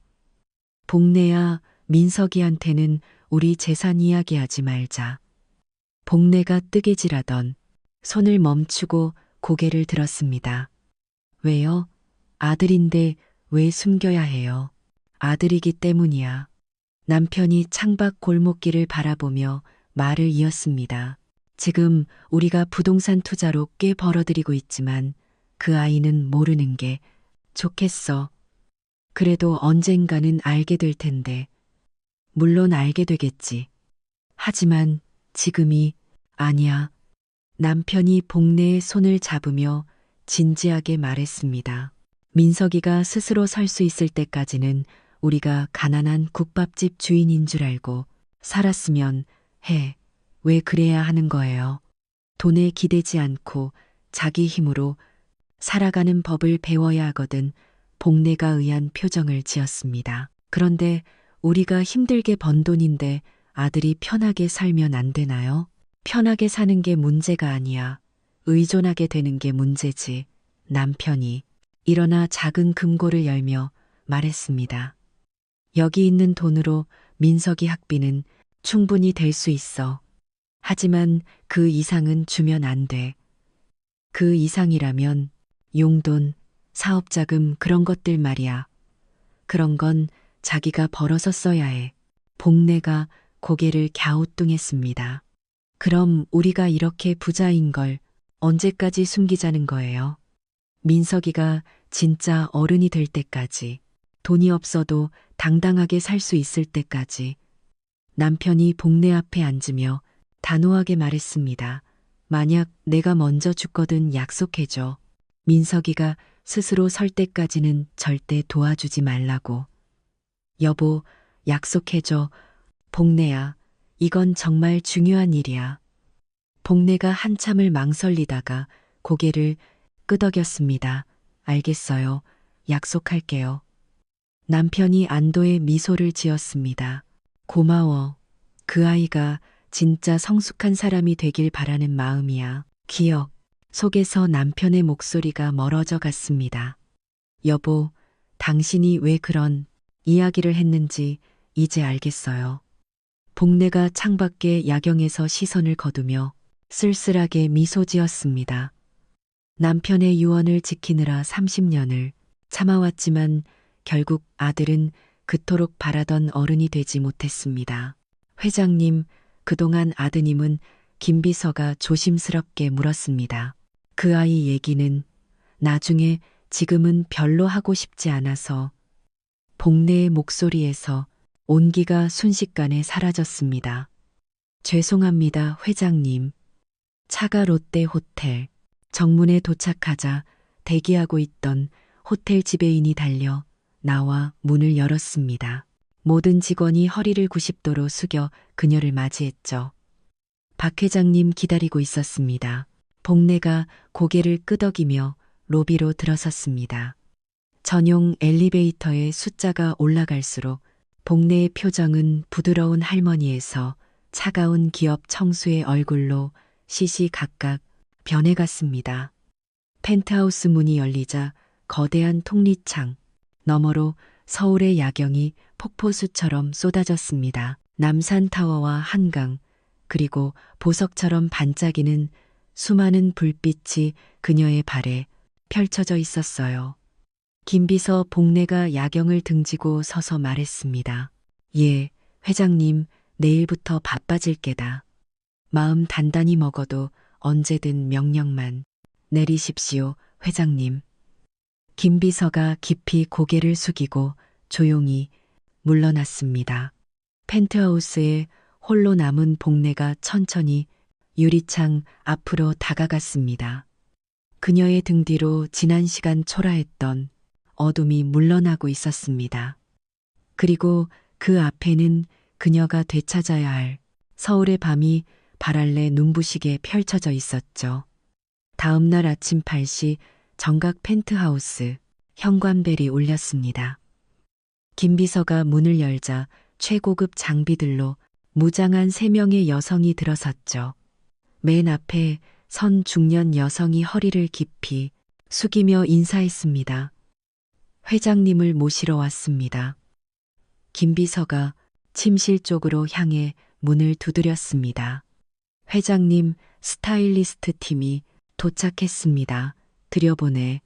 복내야, 민석이한테는 우리 재산 이야기하지 말자. 복내가 뜨개질하던 손을 멈추고 고개를 들었습니다. 왜요? 아들인데 왜 숨겨야 해요? 아들이기 때문이야. 남편이 창밖 골목길을 바라보며 말을 이었습니다. 지금 우리가 부동산 투자로 꽤 벌어들이고 있지만 그 아이는 모르는 게 좋겠어. 그래도 언젠가는 알게 될 텐데. 물론 알게 되겠지. 하지만 지금이 아니야. 남편이 복내의 손을 잡으며 진지하게 말했습니다. 민석이가 스스로 설 수 있을 때까지는 우리가 가난한 국밥집 주인인 줄 알고 살았으면 해. 왜 그래야 하는 거예요? 돈에 기대지 않고 자기 힘으로 살아가는 법을 배워야 하거든. 복내가 의한 표정을 지었습니다. 그런데 우리가 힘들게 번 돈인데 아들이 편하게 살면 안 되나요? 편하게 사는 게 문제가 아니야. 의존하게 되는 게 문제지. 남편이 일어나 작은 금고를 열며 말했습니다. 여기 있는 돈으로 민석이 학비는 충분히 될 수 있어. 하지만 그 이상은 주면 안 돼. 그 이상이라면 용돈, 사업자금 그런 것들 말이야. 그런 건 자기가 벌어서 써야 해. 복내가 고개를 갸우뚱했습니다. 그럼 우리가 이렇게 부자인 걸 언제까지 숨기자는 거예요? 민석이가 진짜 어른이 될 때까지, 돈이 없어도 당당하게 살 수 있을 때까지. 남편이 복내 앞에 앉으며 단호하게 말했습니다. 만약 내가 먼저 죽거든 약속해줘. 민석이가 스스로 설 때까지는 절대 도와주지 말라고. 여보, 약속해줘. 복내야, 이건 정말 중요한 일이야. 복내가 한참을 망설이다가 고개를 끄덕였습니다. 알겠어요. 약속할게요. 남편이 안도의 미소를 지었습니다. 고마워. 그 아이가 진짜 성숙한 사람이 되길 바라는 마음이야. 기억 속에서 남편의 목소리가 멀어져 갔습니다. 여보, 당신이 왜 그런 이야기를 했는지 이제 알겠어요. 복내가 창밖의 야경에서 시선을 거두며 쓸쓸하게 미소 지었습니다. 남편의 유언을 지키느라 30년을 참아왔지만 결국 아들은 그토록 바라던 어른이 되지 못했습니다. 회장님, 그동안 아드님은 김비서가 조심스럽게 물었습니다. 그 아이 얘기는 나중에 지금은 별로 하고 싶지 않아서. 복내의 목소리에서 온기가 순식간에 사라졌습니다. 죄송합니다, 회장님. 차가 롯데 호텔 정문에 도착하자 대기하고 있던 호텔 지배인이 달려 나와 문을 열었습니다. 모든 직원이 허리를 90도로 숙여 그녀를 맞이했죠. 박 회장님 기다리고 있었습니다. 복내가 고개를 끄덕이며 로비로 들어섰습니다. 전용 엘리베이터의 숫자가 올라갈수록 복내의 표정은 부드러운 할머니에서 차가운 기업 청수의 얼굴로 시시각각 변해갔습니다. 펜트하우스 문이 열리자 거대한 통리창 너머로 서울의 야경이 폭포수처럼 쏟아졌습니다. 남산타워와 한강, 그리고 보석처럼 반짝이는 수많은 불빛이 그녀의 발에 펼쳐져 있었어요. 김비서 복내가 야경을 등지고 서서 말했습니다. 예, 회장님, 내일부터 바빠질 게다. 마음 단단히 먹어도 언제든 명령만 내리십시오, 회장님. 김비서가 깊이 고개를 숙이고 조용히 물러났습니다. 펜트하우스에 홀로 남은 복내가 천천히 유리창 앞으로 다가갔습니다. 그녀의 등 뒤로 지난 시간 초라했던 어둠이 물러나고 있었습니다. 그리고 그 앞에는 그녀가 되찾아야 할 서울의 밤이 발알레 눈부시게 펼쳐져 있었죠. 다음 날 아침 8시 정각 펜트하우스 현관벨이 울렸습니다. 김비서가 문을 열자 최고급 장비들로 무장한 3명의 여성이 들어섰죠. 맨 앞에 선 중년 여성이 허리를 깊이 숙이며 인사했습니다. 회장님을 모시러 왔습니다. 김비서가 침실 쪽으로 향해 문을 두드렸습니다. 회장님, 스타일리스트 팀이 도착했습니다. 들여보내.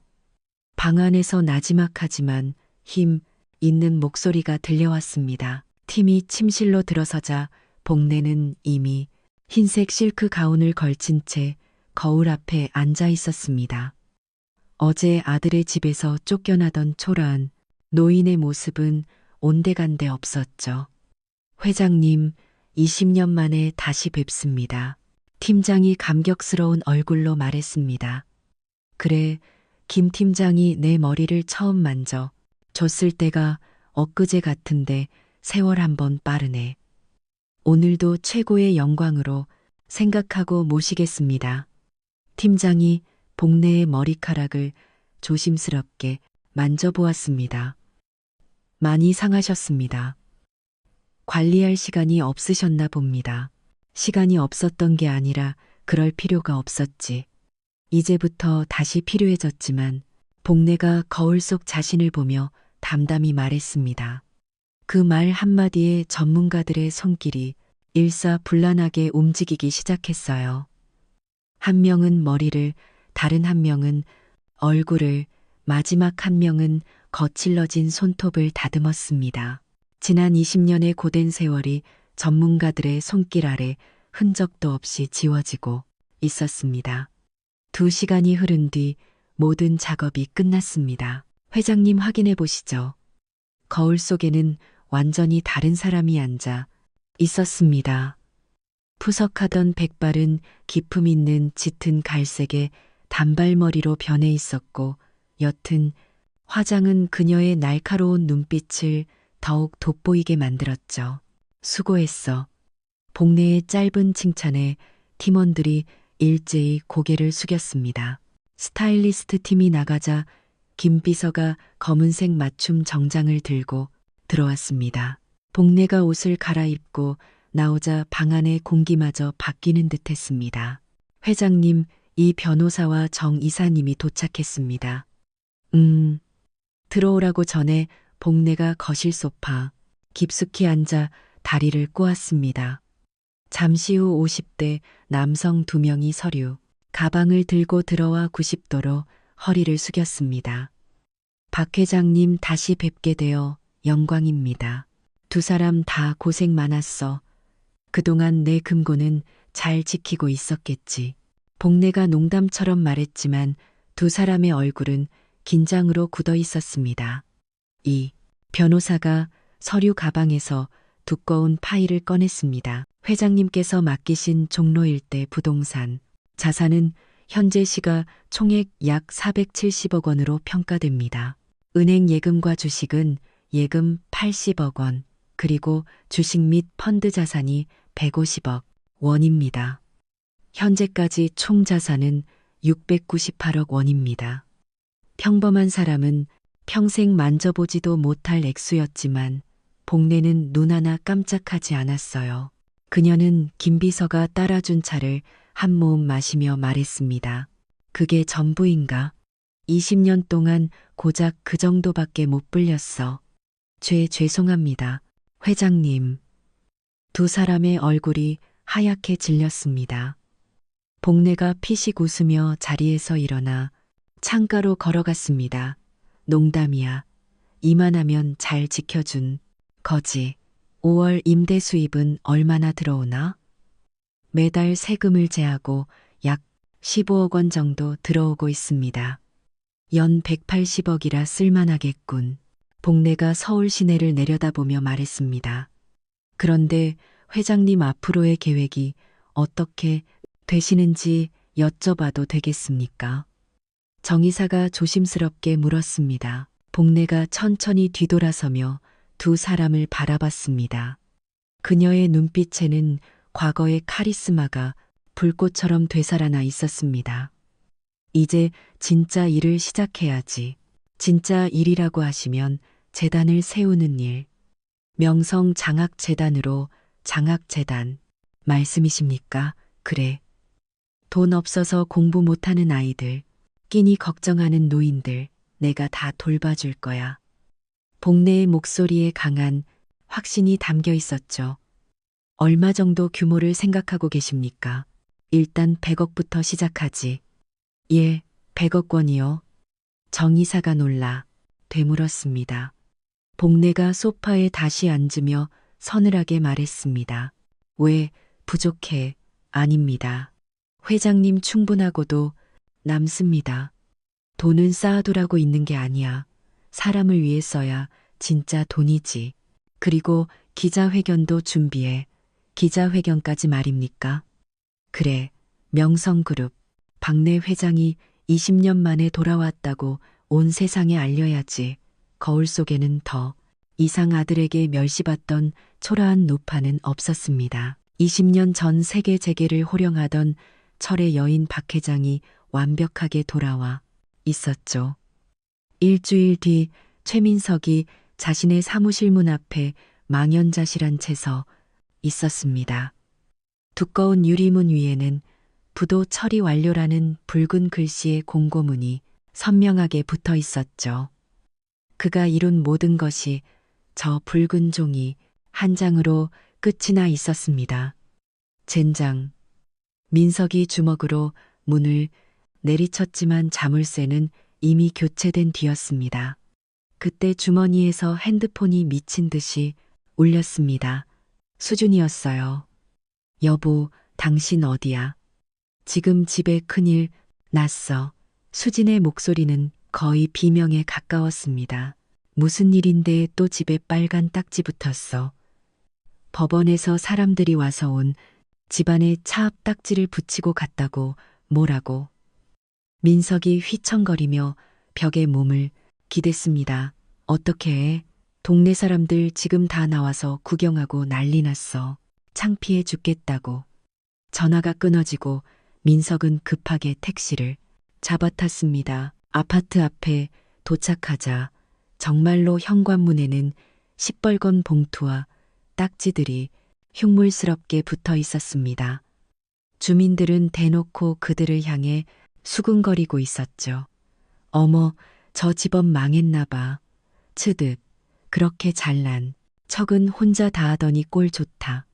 방 안에서 나지막하지만 힘 있는 목소리가 들려왔습니다. 팀이 침실로 들어서자 복내는 이미 흰색 실크 가운을 걸친 채 거울 앞에 앉아 있었습니다. 어제 아들의 집에서 쫓겨나던 초라한 노인의 모습은 온데간데 없었죠. 회장님, 20년 만에 다시 뵙습니다. 팀장이 감격스러운 얼굴로 말했습니다. 그래, 김 팀장이 내 머리를 처음 만져 줬을 때가 엊그제 같은데 세월 한번 빠르네. 오늘도 최고의 영광으로 생각하고 모시겠습니다. 팀장이 복내의 머리카락을 조심스럽게 만져보았습니다. 많이 상하셨습니다. 관리할 시간이 없으셨나 봅니다. 시간이 없었던 게 아니라 그럴 필요가 없었지. 이제부터 다시 필요해졌지만 복내가 거울 속 자신을 보며 담담히 말했습니다. 그 말 한마디에 전문가들의 손길이 일사불란하게 움직이기 시작했어요. 한 명은 머리를, 다른 한 명은 얼굴을, 마지막 한 명은 거칠러진 손톱을 다듬었습니다. 지난 20년의 고된 세월이 전문가들의 손길 아래 흔적도 없이 지워지고 있었습니다. 2시간이 흐른 뒤 모든 작업이 끝났습니다. 회장님 확인해 보시죠. 거울 속에는 완전히 다른 사람이 앉아 있었습니다. 푸석하던 백발은 기품 있는 짙은 갈색의 단발머리로 변해 있었고 옅은 화장은 그녀의 날카로운 눈빛을 더욱 돋보이게 만들었죠. 수고했어. 복내의 짧은 칭찬에 팀원들이 일제히 고개를 숙였습니다. 스타일리스트 팀이 나가자 김 비서가 검은색 맞춤 정장을 들고 들어왔습니다. 복내가 옷을 갈아입고 나오자 방 안의 공기마저 바뀌는 듯했습니다. 회장님, 이 변호사와 정 이사님이 도착했습니다. 들어오라고 전에 복내가 거실 소파 깊숙이 앉아 다리를 꼬았습니다. 잠시 후 50대 남성 2명이 서류, 가방을 들고 들어와 90도로 허리를 숙였습니다. 박 회장님 다시 뵙게 되어 영광입니다. 2 사람 다 고생 많았어. 그동안 내 금고는 잘 지키고 있었겠지. 복내가 농담처럼 말했지만 두 사람의 얼굴은 긴장으로 굳어 있었습니다. 이 변호사가 서류 가방에서 두꺼운 파일을 꺼냈습니다. 회장님께서 맡기신 종로 일대 부동산 자산은 현재 시가 총액 약 470억 원으로 평가됩니다. 은행 예금과 주식은 예금 80억 원, 그리고 주식 및 펀드 자산이 150억 원입니다. 현재까지 총 자산은 698억 원입니다. 평범한 사람은 평생 만져보지도 못할 액수였지만 복내는 눈 하나 깜짝하지 않았어요. 그녀는 김비서가 따라준 차를 한 모금 마시며 말했습니다. 그게 전부인가? 20년 동안 고작 그 정도밖에 못 불렸어. 죄송합니다. 회장님. 두 사람의 얼굴이 하얗게 질렸습니다. 복내가 피식 웃으며 자리에서 일어나 창가로 걸어갔습니다. 농담이야. 이만하면 잘 지켜준 거지. 5월 임대 수입은 얼마나 들어오나? 매달 세금을 제하고 약 15억 원 정도 들어오고 있습니다. 연 180억이라 쓸만하겠군. 복내가 서울 시내를 내려다보며 말했습니다. 그런데 회장님 앞으로의 계획이 어떻게 되시는지 여쭤봐도 되겠습니까? 정 이사가 조심스럽게 물었습니다. 복내가 천천히 뒤돌아서며 두 사람을 바라봤습니다. 그녀의 눈빛에는 과거의 카리스마가 불꽃처럼 되살아나 있었습니다. 이제 진짜 일을 시작해야지. 진짜 일이라고 하시면 재단을 세우는 일. 명성 장학재단으로 장학재단. 말씀이십니까? 그래. 돈 없어서 공부 못하는 아이들, 끼니 걱정하는 노인들, 내가 다 돌봐줄 거야. 복내의 목소리에 강한 확신이 담겨 있었죠. 얼마 정도 규모를 생각하고 계십니까? 일단 100억부터 시작하지. 예, 100억 원이요. 정 이사가 놀라 되물었습니다. 복내가 소파에 다시 앉으며 서늘하게 말했습니다. 왜 부족해? 아닙니다. 회장님 충분하고도 남습니다. 돈은 쌓아두라고 있는 게 아니야. 사람을 위해 써야 진짜 돈이지. 그리고 기자회견도 준비해. 기자회견까지 말입니까? 그래, 명성그룹 박내 회장이 20년 만에 돌아왔다고 온 세상에 알려야지. 거울 속에는 더 이상 아들에게 멸시받던 초라한 노파는 없었습니다. 20년 전 세계 재계를 호령하던 철의 여인 박 회장이 완벽하게 돌아와 있었죠. 일주일 뒤 최민석이 자신의 사무실 문 앞에 망연자실한 채 서 있었습니다. 두꺼운 유리문 위에는 부도 처리 완료라는 붉은 글씨의 공고문이 선명하게 붙어 있었죠. 그가 이룬 모든 것이 저 붉은 종이 한 장으로 끝이 나 있었습니다. 젠장. 민석이 주먹으로 문을 내리쳤지만 자물쇠는 이미 교체된 뒤였습니다. 그때 주머니에서 핸드폰이 미친 듯이 울렸습니다. 수준이었어요. 여보, 당신 어디야? 지금 집에 큰일 났어. 수진의 목소리는 거의 비명에 가까웠습니다. 무슨 일인데 또 집에 빨간 딱지 붙었어. 법원에서 사람들이 와서 온 집안에 차 앞 딱지를 붙이고 갔다고. 뭐라고? 민석이 휘청거리며 벽에 몸을 기댔습니다. 어떻게 해? 동네 사람들 지금 다 나와서 구경하고 난리 났어. 창피해 죽겠다고. 전화가 끊어지고 민석은 급하게 택시를 잡아탔습니다. 아파트 앞에 도착하자 정말로 현관문에는 시뻘건 봉투와 딱지들이 흉물스럽게 붙어 있었습니다. 주민들은 대놓고 그들을 향해 수군거리고 있었죠. 어머, 저 집업 망했나 봐. 츠득, 그렇게 잘난 척은 혼자 다 하더니 꼴 좋다.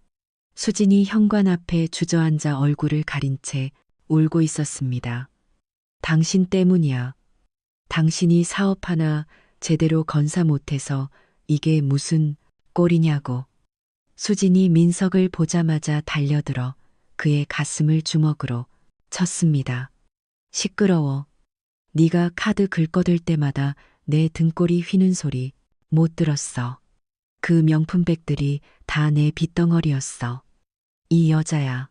수진이 현관 앞에 주저앉아 얼굴을 가린 채 울고 있었습니다. 당신 때문이야. 당신이 사업 하나 제대로 건사 못해서 이게 무슨 꼴이냐고. 수진이 민석을 보자마자 달려들어 그의 가슴을 주먹으로 쳤습니다. 시끄러워. 네가 카드 긁어댈 때마다 내 등골이 휘는 소리 못 들었어. 그 명품백들이 다 내 빚덩어리였어. 이 여자야.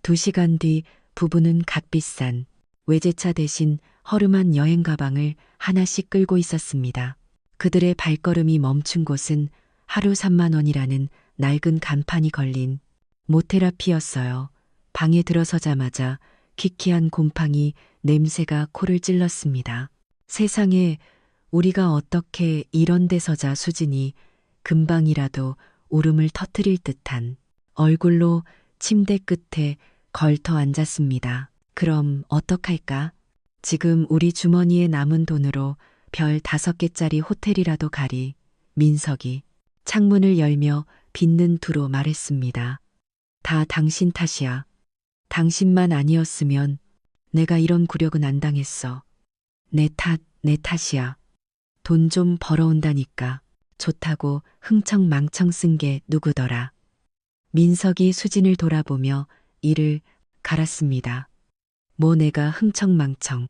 2시간 뒤 부부는 값비싼 외제차 대신 허름한 여행 가방을 하나씩 끌고 있었습니다. 그들의 발걸음이 멈춘 곳은 하루 3만 원이라는 낡은 간판이 걸린 모텔 앞이었어요. 방에 들어서자마자 기키한 곰팡이 냄새가 코를 찔렀습니다. 세상에 우리가 어떻게 이런 데서 자. 수진이 금방이라도 울음을 터뜨릴 듯한 얼굴로 침대 끝에 걸터 앉았습니다. 그럼 어떡할까? 지금 우리 주머니에 남은 돈으로 별 5개짜리 호텔이라도 가리. 민석이 창문을 열며 빚는 투로 말했습니다. 다 당신 탓이야. 당신만 아니었으면 내가 이런 굴욕은 안 당했어. 내 탓이야. 돈 좀 벌어온다니까. 좋다고 흥청망청 쓴 게 누구더라. 민석이 수진을 돌아보며 이를 갈았습니다. 뭐 내가 흥청망청.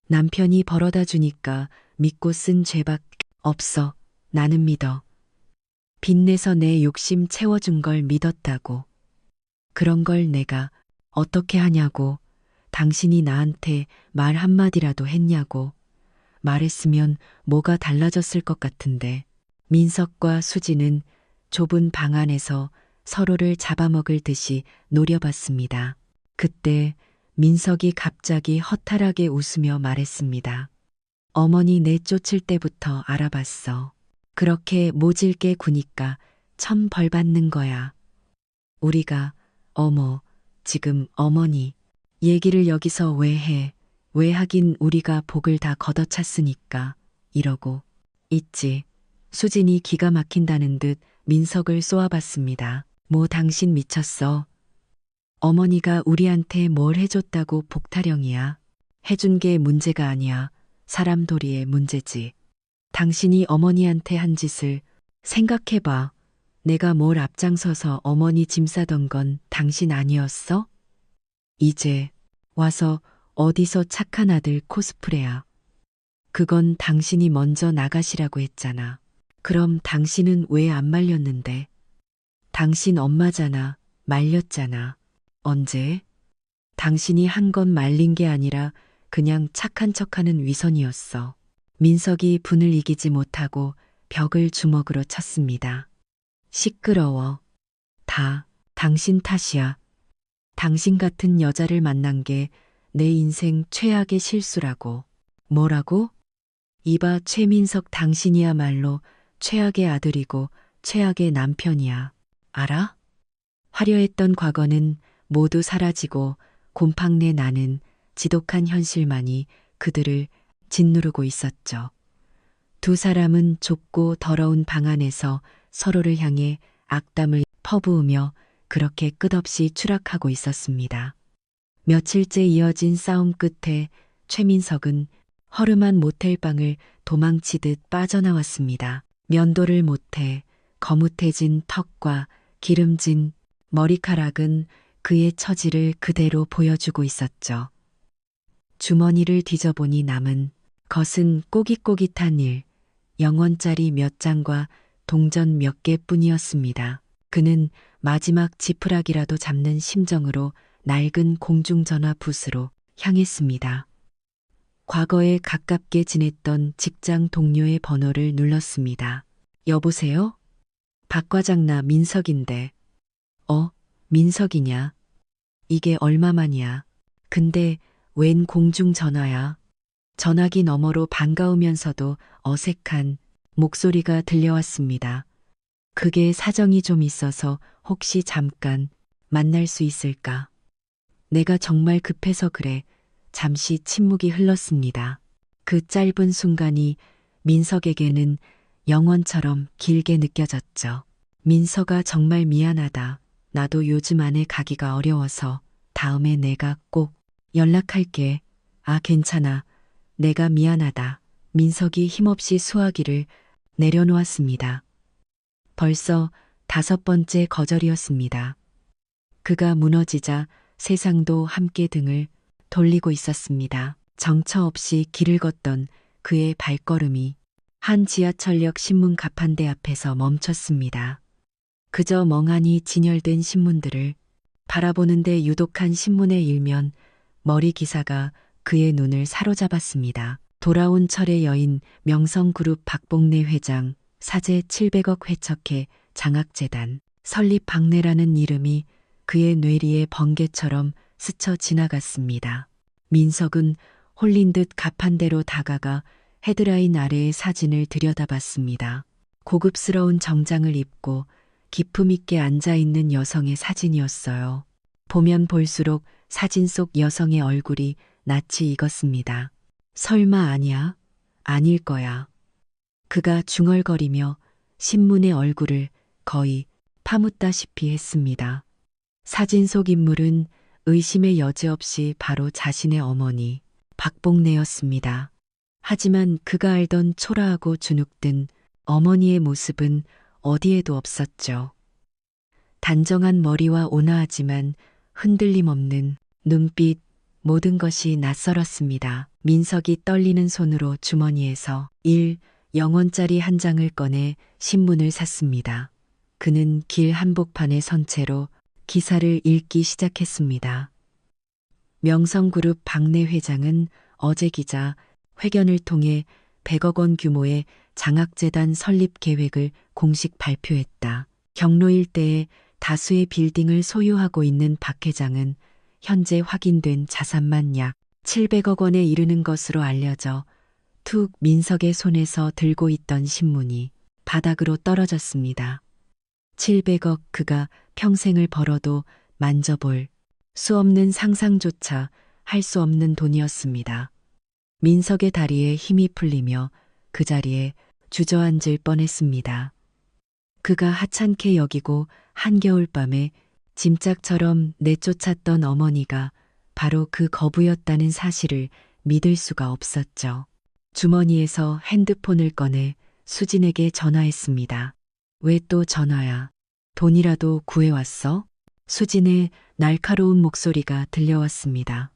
남편이 벌어다 주니까 믿고 쓴 죄밖 없어. 나는 믿어. 빚내서 내 욕심 채워준 걸 믿었다고. 그런 걸 내가 어떻게 하냐고. 당신이 나한테 말 한마디라도 했냐고. 말했으면 뭐가 달라졌을 것 같은데. 민석과 수지는 좁은 방 안에서 서로를 잡아먹을 듯이 노려봤습니다. 그때 민석이 갑자기 허탈하게 웃으며 말했습니다. 어머니 내쫓을 때부터 알아봤어. 그렇게 모질게 구니까 천 벌 받는 거야. 우리가 지금 어머니 얘기를 여기서 왜 해? 왜 하긴 우리가 복을 다 걷어찼으니까 이러고 있지. 수진이 기가 막힌다는 듯 민석을 쏘아봤습니다. 뭐 당신 미쳤어. 어머니가 우리한테 뭘 해줬다고 복타령이야. 해준 게 문제가 아니야. 사람 도리의 문제지. 당신이 어머니한테 한 짓을 생각해봐. 내가 뭘 앞장서서 어머니 짐 싸던 건 당신 아니었어? 이제 와서 어디서 착한 아들 코스프레야. 그건 당신이 먼저 나가시라고 했잖아. 그럼 당신은 왜 안 말렸는데? 당신 엄마잖아. 말렸잖아. 언제? 당신이 한 건 말린 게 아니라 그냥 착한 척하는 위선이었어. 민석이 분을 이기지 못하고 벽을 주먹으로 쳤습니다. 시끄러워. 다 당신 탓이야. 당신 같은 여자를 만난 게 내 인생 최악의 실수라고. 뭐라고? 이봐 최민석, 당신이야말로 최악의 아들이고 최악의 남편이야. 알아? 화려했던 과거는 모두 사라지고 곰팡내 나는 지독한 현실만이 그들을 짓누르고 있었죠. 2사람은 좁고 더러운 방 안에서 서로를 향해 악담을 퍼부으며 그렇게 끝없이 추락하고 있었습니다. 며칠째 이어진 싸움 끝에 최민석은 허름한 모텔방을 도망치듯 빠져나왔습니다. 면도를 못해 거뭇해진 턱과 기름진 머리카락은 그의 처지를 그대로 보여주고 있었죠. 주머니를 뒤져보니 남은 것은 꼬깃꼬깃한 1,000원짜리 몇 장과 동전 몇 개뿐이었습니다. 그는 마지막 지푸라기라도 잡는 심정으로 낡은 공중전화 붓으로 향했습니다. 과거에 가깝게 지냈던 직장 동료의 번호를 눌렀습니다. 여보세요? 박 과장, 나 민석인데. 민석이냐? 이게 얼마만이야? 근데 웬 공중전화야? 전화기 너머로 반가우면서도 어색한 목소리가 들려왔습니다. 그게 사정이 좀 있어서 혹시 잠깐 만날 수 있을까? 내가 정말 급해서 그래. 잠시 침묵이 흘렀습니다. 그 짧은 순간이 민석에게는 영원처럼 길게 느껴졌죠. 민석아, 정말 미안하다. 나도 요즘 안에 가기가 어려워서 다음에 내가 꼭 연락할게. 아, 괜찮아. 내가 미안하다. 민석이 힘없이 수화기를 내려놓았습니다. 벌써 5번째 거절이었습니다. 그가 무너지자 세상도 함께 등을 돌리고 있었습니다. 정처 없이 길을 걷던 그의 발걸음이 한 지하철역 신문 가판대 앞에서 멈췄습니다. 그저 멍하니 진열된 신문들을 바라보는데 유독한 신문의 일면 머리 기사가 그의 눈을 사로잡았습니다. 돌아온 철의 여인 명성그룹 박봉내 회장 사재 700억 회척해 장학재단 설립 박래라는 이름이 그의 뇌리에 번개처럼 스쳐 지나갔습니다. 민석은 홀린 듯 가판대로 다가가 헤드라인 아래의 사진을 들여다봤습니다. 고급스러운 정장을 입고 기품 있게 앉아있는 여성의 사진이었어요. 보면 볼수록 사진 속 여성의 얼굴이 낯이 익었습니다. 설마 아니야? 아닐 거야. 그가 중얼거리며 신문의 얼굴을 거의 파묻다시피 했습니다. 사진 속 인물은 의심의 여지 없이 바로 자신의 어머니 박봉래였습니다. 하지만 그가 알던 초라하고 주눅든 어머니의 모습은 어디에도 없었죠. 단정한 머리와 온화하지만 흔들림 없는 눈빛, 모든 것이 낯설었습니다. 민석이 떨리는 손으로 주머니에서 1영원짜리 한 장을 꺼내 신문을 샀습니다. 그는 길 한복판에 선 채로 기사를 읽기 시작했습니다. 명성그룹 박래 회장은 어제 기자 회견을 통해 100억 원 규모의 장학재단 설립 계획을 공식 발표했다. 경로 일대에 다수의 빌딩을 소유하고 있는 박 회장은 현재 확인된 자산만 약 700억 원에 이르는 것으로 알려져 툭 민석의 손에서 들고 있던 신문이 바닥으로 떨어졌습니다. 700억 그가 평생을 벌어도 만져볼 수 없는 상상조차 할 수 없는 돈이었습니다. 민석의 다리에 힘이 풀리며 그 자리에 주저앉을 뻔했습니다. 그가 하찮게 여기고 한겨울밤에 짐짝처럼 내쫓았던 어머니가 바로 그 거부였다는 사실을 믿을 수가 없었죠. 주머니에서 핸드폰을 꺼내 수진에게 전화했습니다. 왜 또 전화야? 돈이라도 구해왔어? 수진의 날카로운 목소리가 들려왔습니다.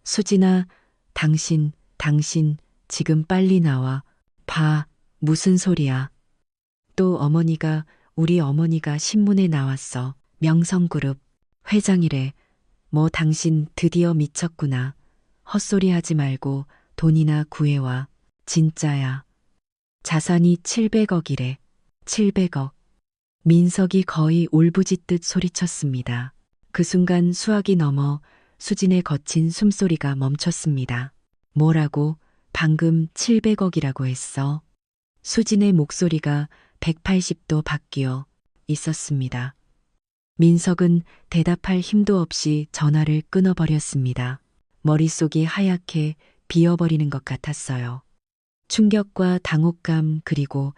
수진아, 당신 지금 빨리 나와. 봐, 무슨 소리야? 또 어머니가, 우리 어머니가 신문에 나왔어. 명성그룹 회장이래. 뭐 당신 드디어 미쳤구나. 헛소리 하지 말고 돈이나 구해와. 진짜야. 자산이 700억이래. 700억. 민석이 거의 울부짖듯 소리쳤습니다. 그 순간 수학이 넘어 수진의 거친 숨소리가 멈췄습니다. 뭐라고? 방금 700억이라고 했어. 수진의 목소리가 180도 바뀌어 있었습니다. 민석은 대답할 힘도 없이 전화를 끊어버렸습니다. 머릿속이 하얗게 비어버리는 것 같았어요. 충격과 당혹감 그리고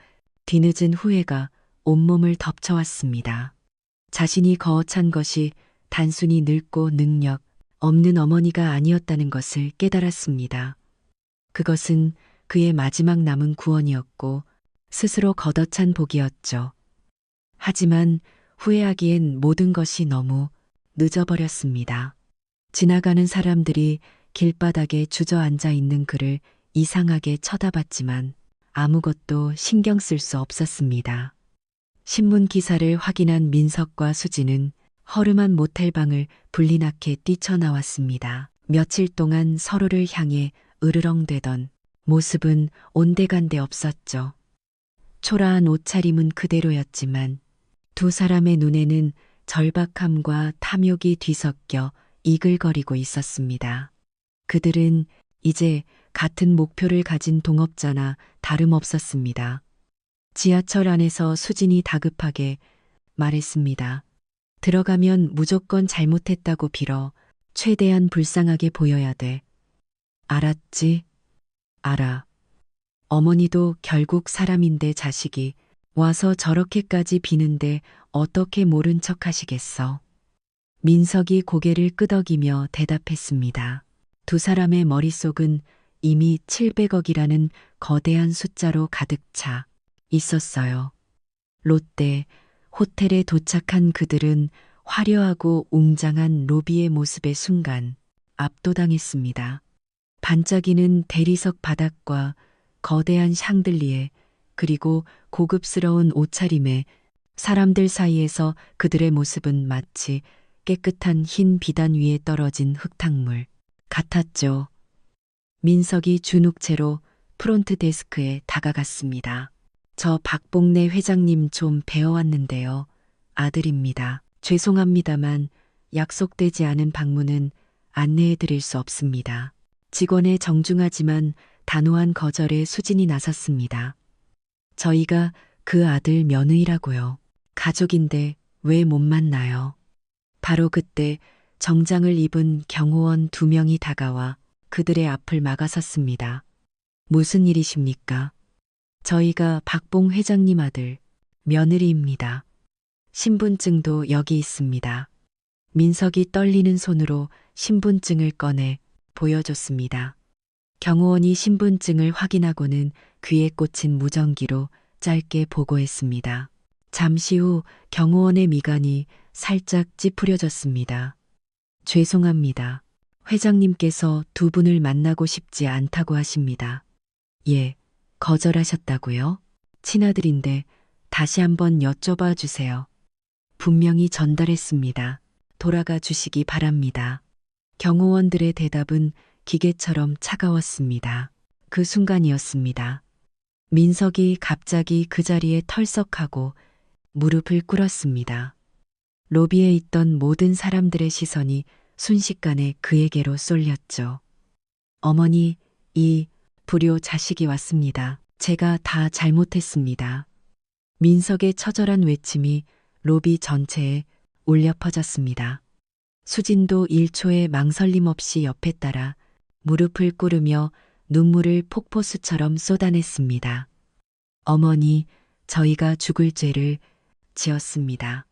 뒤늦은 후회가 온몸을 덮쳐왔습니다. 자신이 거창한 것이 단순히 늙고 능력 없는 어머니가 아니었다는 것을 깨달았습니다. 그것은 그의 마지막 남은 구원이었고 스스로 걷어찬 복이었죠. 하지만 후회하기엔 모든 것이 너무 늦어버렸습니다. 지나가는 사람들이 길바닥에 주저앉아 있는 그를 이상하게 쳐다봤지만 아무것도 신경 쓸 수 없었습니다. 신문 기사를 확인한 민석과 수지는 허름한 모텔방을 불리나게 뛰쳐나왔습니다. 며칠 동안 서로를 향해 으르렁대던 모습은 온데간데 없었죠. 초라한 옷차림은 그대로였지만 두 사람의 눈에는 절박함과 탐욕이 뒤섞여 이글거리고 있었습니다. 그들은 이제 같은 목표를 가진 동업자나 다름없었습니다. 지하철 안에서 수진이 다급하게 말했습니다. 들어가면 무조건 잘못했다고 빌어 최대한 불쌍하게 보여야 돼. 알았지? 알아. 어머니도 결국 사람인데 자식이 와서 저렇게까지 비는데 어떻게 모른 척 하시겠어. 민석이 고개를 끄덕이며 대답했습니다. 두 사람의 머릿속은 이미 700억이라는 거대한 숫자로 가득 차 있었어요. 롯데 호텔에 도착한 그들은 화려하고 웅장한 로비의 모습에 순간 압도당했습니다. 반짝이는 대리석 바닥과 거대한 샹들리에 그리고 고급스러운 옷차림에 사람들 사이에서 그들의 모습은 마치 깨끗한 흰 비단 위에 떨어진 흙탕물 같았죠. 민석이 주눅채로 프론트 데스크에 다가갔습니다. 저 박봉래 회장님 좀 배워왔는데요. 아들입니다. 죄송합니다만 약속되지 않은 방문은 안내해 드릴 수 없습니다. 직원의 정중하지만 단호한 거절에 수진이 나섰습니다. 저희가 그 아들 며느리라고요. 가족인데 왜 못 만나요? 바로 그때 정장을 입은 경호원 2명이 다가와 그들의 앞을 막아섰습니다. 무슨 일이십니까? 저희가 박봉 회장님 아들 며느리입니다. 신분증도 여기 있습니다. 민석이 떨리는 손으로 신분증을 꺼내 보여줬습니다. 경호원이 신분증을 확인하고는 귀에 꽂힌 무전기로 짧게 보고했습니다. 잠시 후 경호원의 미간이 살짝 찌푸려졌습니다. 죄송합니다. 회장님께서 2분을 만나고 싶지 않다고 하십니다. 예, 거절하셨다고요? 친아들인데 다시 한번 여쭤봐 주세요. 분명히 전달했습니다. 돌아가 주시기 바랍니다. 경호원들의 대답은 기계처럼 차가웠습니다. 그 순간이었습니다. 민석이 갑자기 그 자리에 털썩하고 무릎을 꿇었습니다. 로비에 있던 모든 사람들의 시선이 순식간에 그에게로 쏠렸죠. 어머니, 이 불효 자식이 왔습니다. 제가 다 잘못했습니다. 민석의 처절한 외침이 로비 전체에 울려 퍼졌습니다. 수진도 1초의 망설임 없이 옆에 따라 무릎을 꿇으며 눈물을 폭포수처럼 쏟아냈습니다. 어머니, 저희가 죽을 죄를 지었습니다.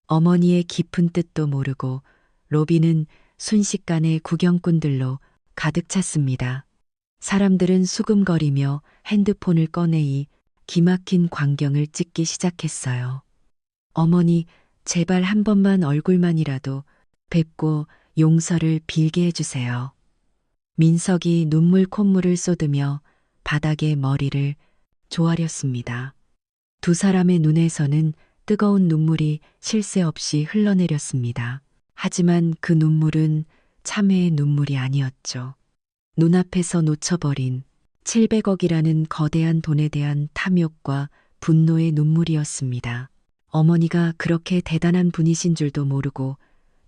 어머니의 깊은 뜻도 모르고 로비는 순식간에 구경꾼들로 가득 찼습니다. 사람들은 수금거리며 핸드폰을 꺼내이 기막힌 광경을 찍기 시작했어요. 어머니, 제발 한 번만 얼굴만이라도 뵙고 용서를 빌게 해주세요. 민석이 눈물 콧물을 쏟으며 바닥에 머리를 조아렸습니다. 2 사람의 눈에서는 뜨거운 눈물이 쉴 새 없이 흘러내렸습니다. 하지만 그 눈물은 참회의 눈물이 아니었죠. 눈앞에서 놓쳐버린 700억이라는 거대한 돈에 대한 탐욕과 분노의 눈물이었습니다. 어머니가 그렇게 대단한 분이신 줄도 모르고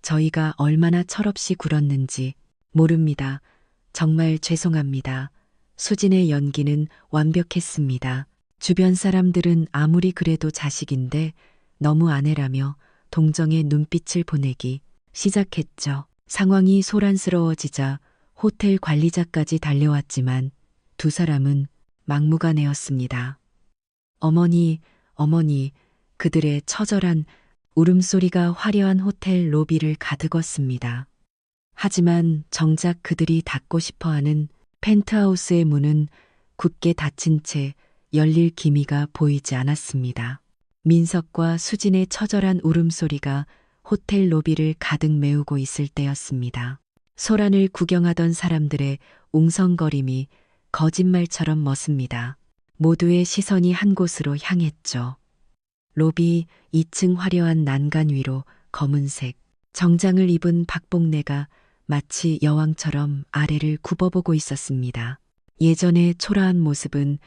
저희가 얼마나 철없이 굴었는지 모릅니다. 정말 죄송합니다. 수진의 연기는 완벽했습니다. 주변 사람들은 아무리 그래도 자식인데 너무 아내라며 동정의 눈빛을 보내기 시작했죠. 상황이 소란스러워지자 호텔 관리자까지 달려왔지만 2 사람은 막무가내였습니다. 어머니, 어머니, 그들의 처절한 울음소리가 화려한 호텔 로비를 가득었습니다. 하지만 정작 그들이 닫고 싶어하는 펜트하우스의 문은 굳게 닫힌 채 열릴 기미가 보이지 않았습니다. 민석과 수진의 처절한 울음소리가 호텔 로비를 가득 메우고 있을 때였습니다. 소란을 구경하던 사람들의 웅성거림이 거짓말처럼 멎습니다. 모두의 시선이 한 곳으로 향했죠. 로비 2층 화려한 난간 위로 검은색 정장을 입은 박봉래가 마치 여왕처럼 아래를 굽어보고 있었습니다. 예전의 초라한 모습은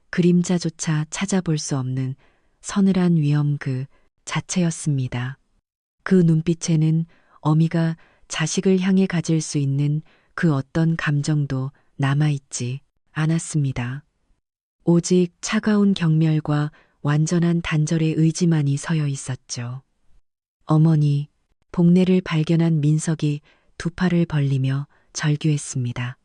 그림자조차 찾아볼 수 없는 서늘한 위험 그 자체였습니다. 그 눈빛에는 어미가 자식을 향해 가질 수 있는 그 어떤 감정도 남아있지 않았습니다. 오직 차가운 경멸과 완전한 단절의 의지만이 서여 있었죠. 어머니, 복례를 발견한 민석이 2 팔을 벌리며 절규했습니다.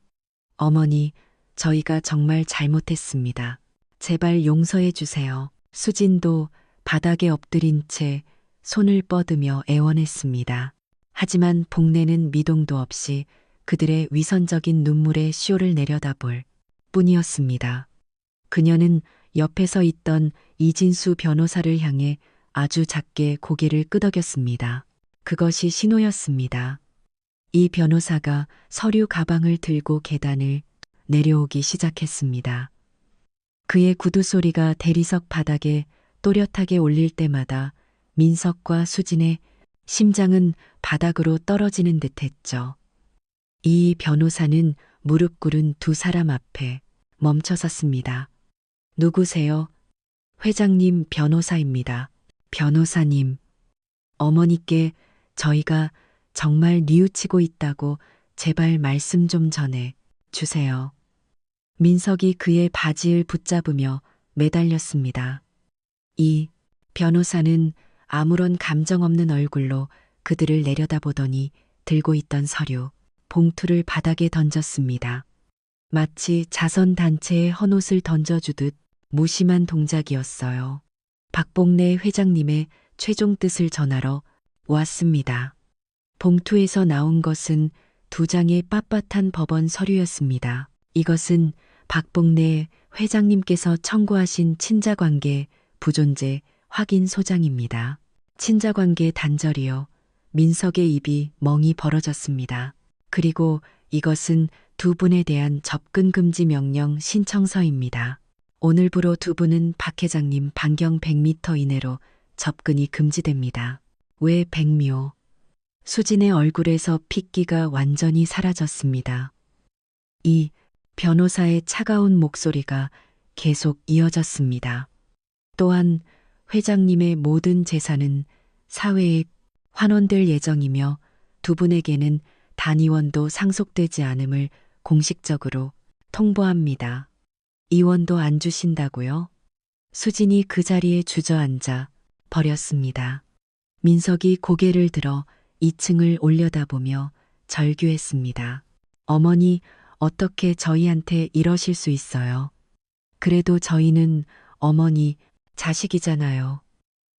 어머니, 저희가 정말 잘못했습니다. 제발 용서해 주세요. 수진도 바닥에 엎드린 채 손을 뻗으며 애원했습니다. 하지만 복례는 미동도 없이 그들의 위선적인 눈물의 쇼를 내려다볼 뿐이었습니다. 그녀는 옆에 서 있던 이진수 변호사를 향해 아주 작게 고개를 끄덕였습니다. 그것이 신호였습니다. 이 변호사가 서류 가방을 들고 계단을 내려오기 시작했습니다. 그의 구두 소리가 대리석 바닥에 또렷하게 울릴 때마다 민석과 수진의 심장은 바닥으로 떨어지는 듯했죠. 이 변호사는 무릎 꿇은 두 사람 앞에 멈춰 섰습니다. 누구세요? 회장님 변호사입니다. 변호사님, 어머니께 저희가 정말 뉘우치고 있다고 제발 말씀 좀 전해 주세요. 민석이 그의 바지를 붙잡으며 매달렸습니다. 이 변호사는 아무런 감정 없는 얼굴로 그들을 내려다보더니 들고 있던 서류, 봉투를 바닥에 던졌습니다. 마치 자선단체에 헌옷을 던져주듯 무심한 동작이었어요. 박봉래 회장님의 최종 뜻을 전하러 왔습니다. 봉투에서 나온 것은 두 장의 빳빳한 법원 서류였습니다. 이것은 박봉래 회장님께서 청구하신 친자관계 부존재 확인 소장입니다. 친자관계 단절이요. 민석의 입이 멍이 벌어졌습니다. 그리고 이것은 두 분에 대한 접근 금지 명령 신청서입니다. 오늘부로 두 분은 박 회장님 반경 100m 이내로 접근이 금지됩니다. 왜 100묘? 수진의 얼굴에서 핏기가 완전히 사라졌습니다. 이 변호사의 차가운 목소리가 계속 이어졌습니다. 또한 회장님의 모든 재산은 사회에 환원될 예정이며 두 분에게는 단위원도 상속되지 않음을 공식적으로 통보합니다. 이원도 안 주신다고요? 수진이 그 자리에 주저앉아 버렸습니다. 민석이 고개를 들어 2층을 올려다보며 절규했습니다. 어머니, 어떻게 저희한테 이러실 수 있어요? 그래도 저희는 어머니 자식이잖아요.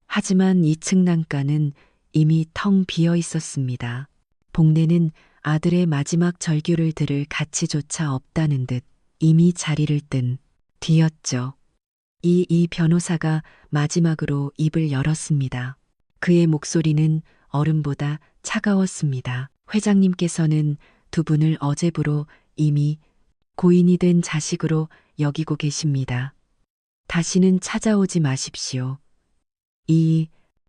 하지만 2층 난간은 이미 텅 비어 있었습니다. 복내는 아들의 마지막 절규를 들을 가치조차 없다는 듯 이미 자리를 뜬 뒤였죠. 이 변호사가 마지막으로 입을 열었습니다. 그의 목소리는 얼음보다 차가웠습니다. 회장님께서는 두 분을 어제부로 이미 고인이 된 자식으로 여기고 계십니다. 다시는 찾아오지 마십시오. 이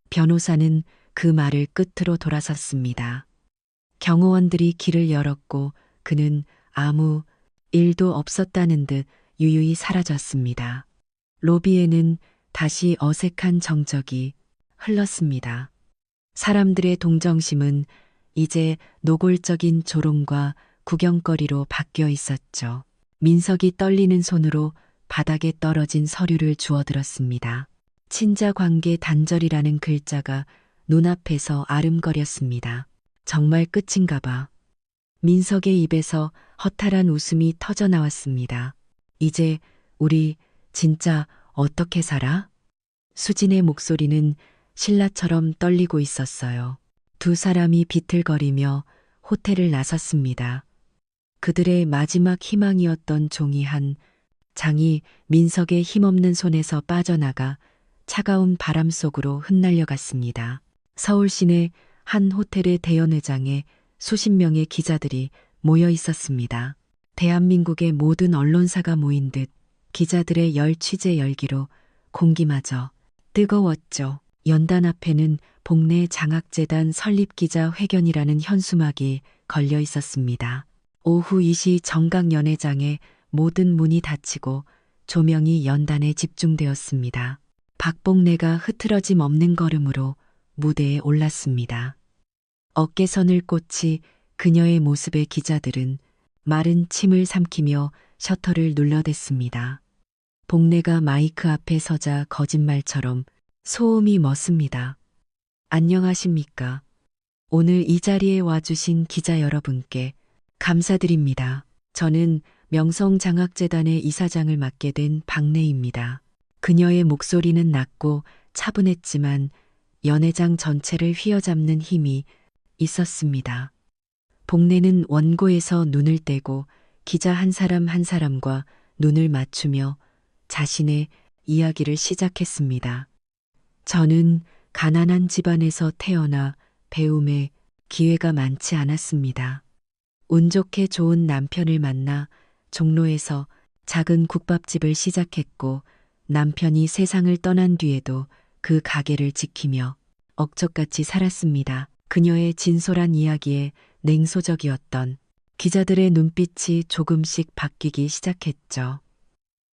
변호사는 그 말을 끝으로 돌아섰습니다. 경호원들이 길을 열었고 그는 아무 일도 없었다는 듯 유유히 사라졌습니다. 로비에는 다시 어색한 정적이 흘렀습니다. 사람들의 동정심은 이제 노골적인 조롱과 구경거리로 바뀌어 있었죠. 민석이 떨리는 손으로 바닥에 떨어진 서류를 주워들었습니다. 친자관계 단절이라는 글자가 눈앞에서 아름거렸습니다. 정말 끝인가 봐. 민석의 입에서 허탈한 웃음이 터져 나왔습니다. 이제 우리 진짜 어떻게 살아? 수진의 목소리는 신라처럼 떨리고 있었어요. 두 사람이 비틀거리며 호텔을 나섰습니다. 그들의 마지막 희망이었던 종이 한 장이 민석의 힘없는 손에서 빠져나가 차가운 바람 속으로 흩날려 갔습니다. 서울 시내 한 호텔의 대연회장에 수십 명의 기자들이 모여 있었습니다. 대한민국의 모든 언론사가 모인 듯 기자들의 열 취재 열기로 공기마저 뜨거웠죠. 연단 앞에는 복내 장학재단 설립기자 회견이라는 현수막이 걸려 있었습니다. 오후 2시 정각연회장에 모든 문이 닫히고 조명이 연단에 집중되었습니다. 박봉래가 흐트러짐 없는 걸음으로 무대에 올랐습니다. 어깨선을 꽂히 그녀의 모습에 기자들은 마른 침을 삼키며 셔터를 눌러댔습니다. 복래가 마이크 앞에 서자 거짓말처럼 소음이 멎습니다. 안녕하십니까. 오늘 이 자리에 와주신 기자 여러분께 감사드립니다. 저는 명성장학재단의 이사장을 맡게 된 박래입니다. 그녀의 목소리는 낮고 차분했지만 연회장 전체를 휘어잡는 힘이 있었습니다. 복래는 원고에서 눈을 떼고 기자 한 사람 한 사람과 눈을 맞추며 자신의 이야기를 시작했습니다. 저는 가난한 집안에서 태어나 배움에 기회가 많지 않았습니다. 운 좋게 좋은 남편을 만나 종로에서 작은 국밥집을 시작했고 남편이 세상을 떠난 뒤에도 그 가게를 지키며 억척같이 살았습니다. 그녀의 진솔한 이야기에 냉소적이었던 기자들의 눈빛이 조금씩 바뀌기 시작했죠.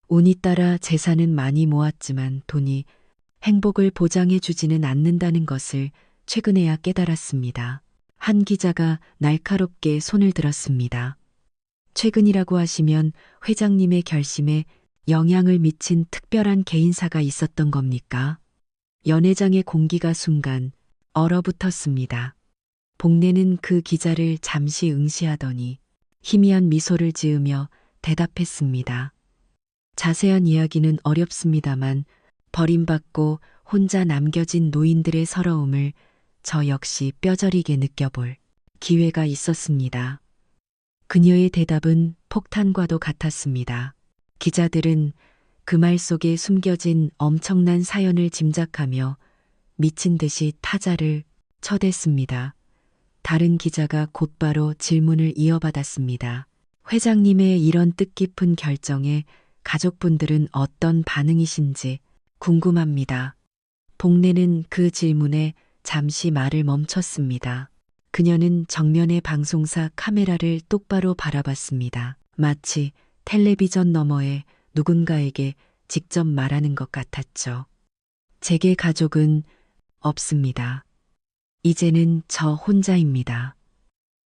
운이 따라 재산은 많이 모았지만 돈이 행복을 보장해 주지는 않는다는 것을 최근에야 깨달았습니다. 한 기자가 날카롭게 손을 들었습니다. 최근이라고 하시면 회장님의 결심에 영향을 미친 특별한 개인사가 있었던 겁니까? 연회장의 공기가 순간 얼어붙었습니다. 복내는 그 기자를 잠시 응시하더니 희미한 미소를 지으며 대답했습니다. 자세한 이야기는 어렵습니다만 버림받고 혼자 남겨진 노인들의 서러움을 저 역시 뼈저리게 느껴볼 기회가 있었습니다. 그녀의 대답은 폭탄과도 같았습니다. 기자들은 그 말 속에 숨겨진 엄청난 사연을 짐작하며 미친 듯이 타자를 쳐댔습니다. 다른 기자가 곧바로 질문을 이어받았습니다. 회장님의 이런 뜻깊은 결정에 가족분들은 어떤 반응이신지 궁금합니다. 복내는 그 질문에 잠시 말을 멈췄습니다. 그녀는 정면의 방송사 카메라를 똑바로 바라봤습니다. 마치 텔레비전 너머에 누군가에게 직접 말하는 것 같았죠. 제게 가족은 없습니다. 이제는 저 혼자입니다.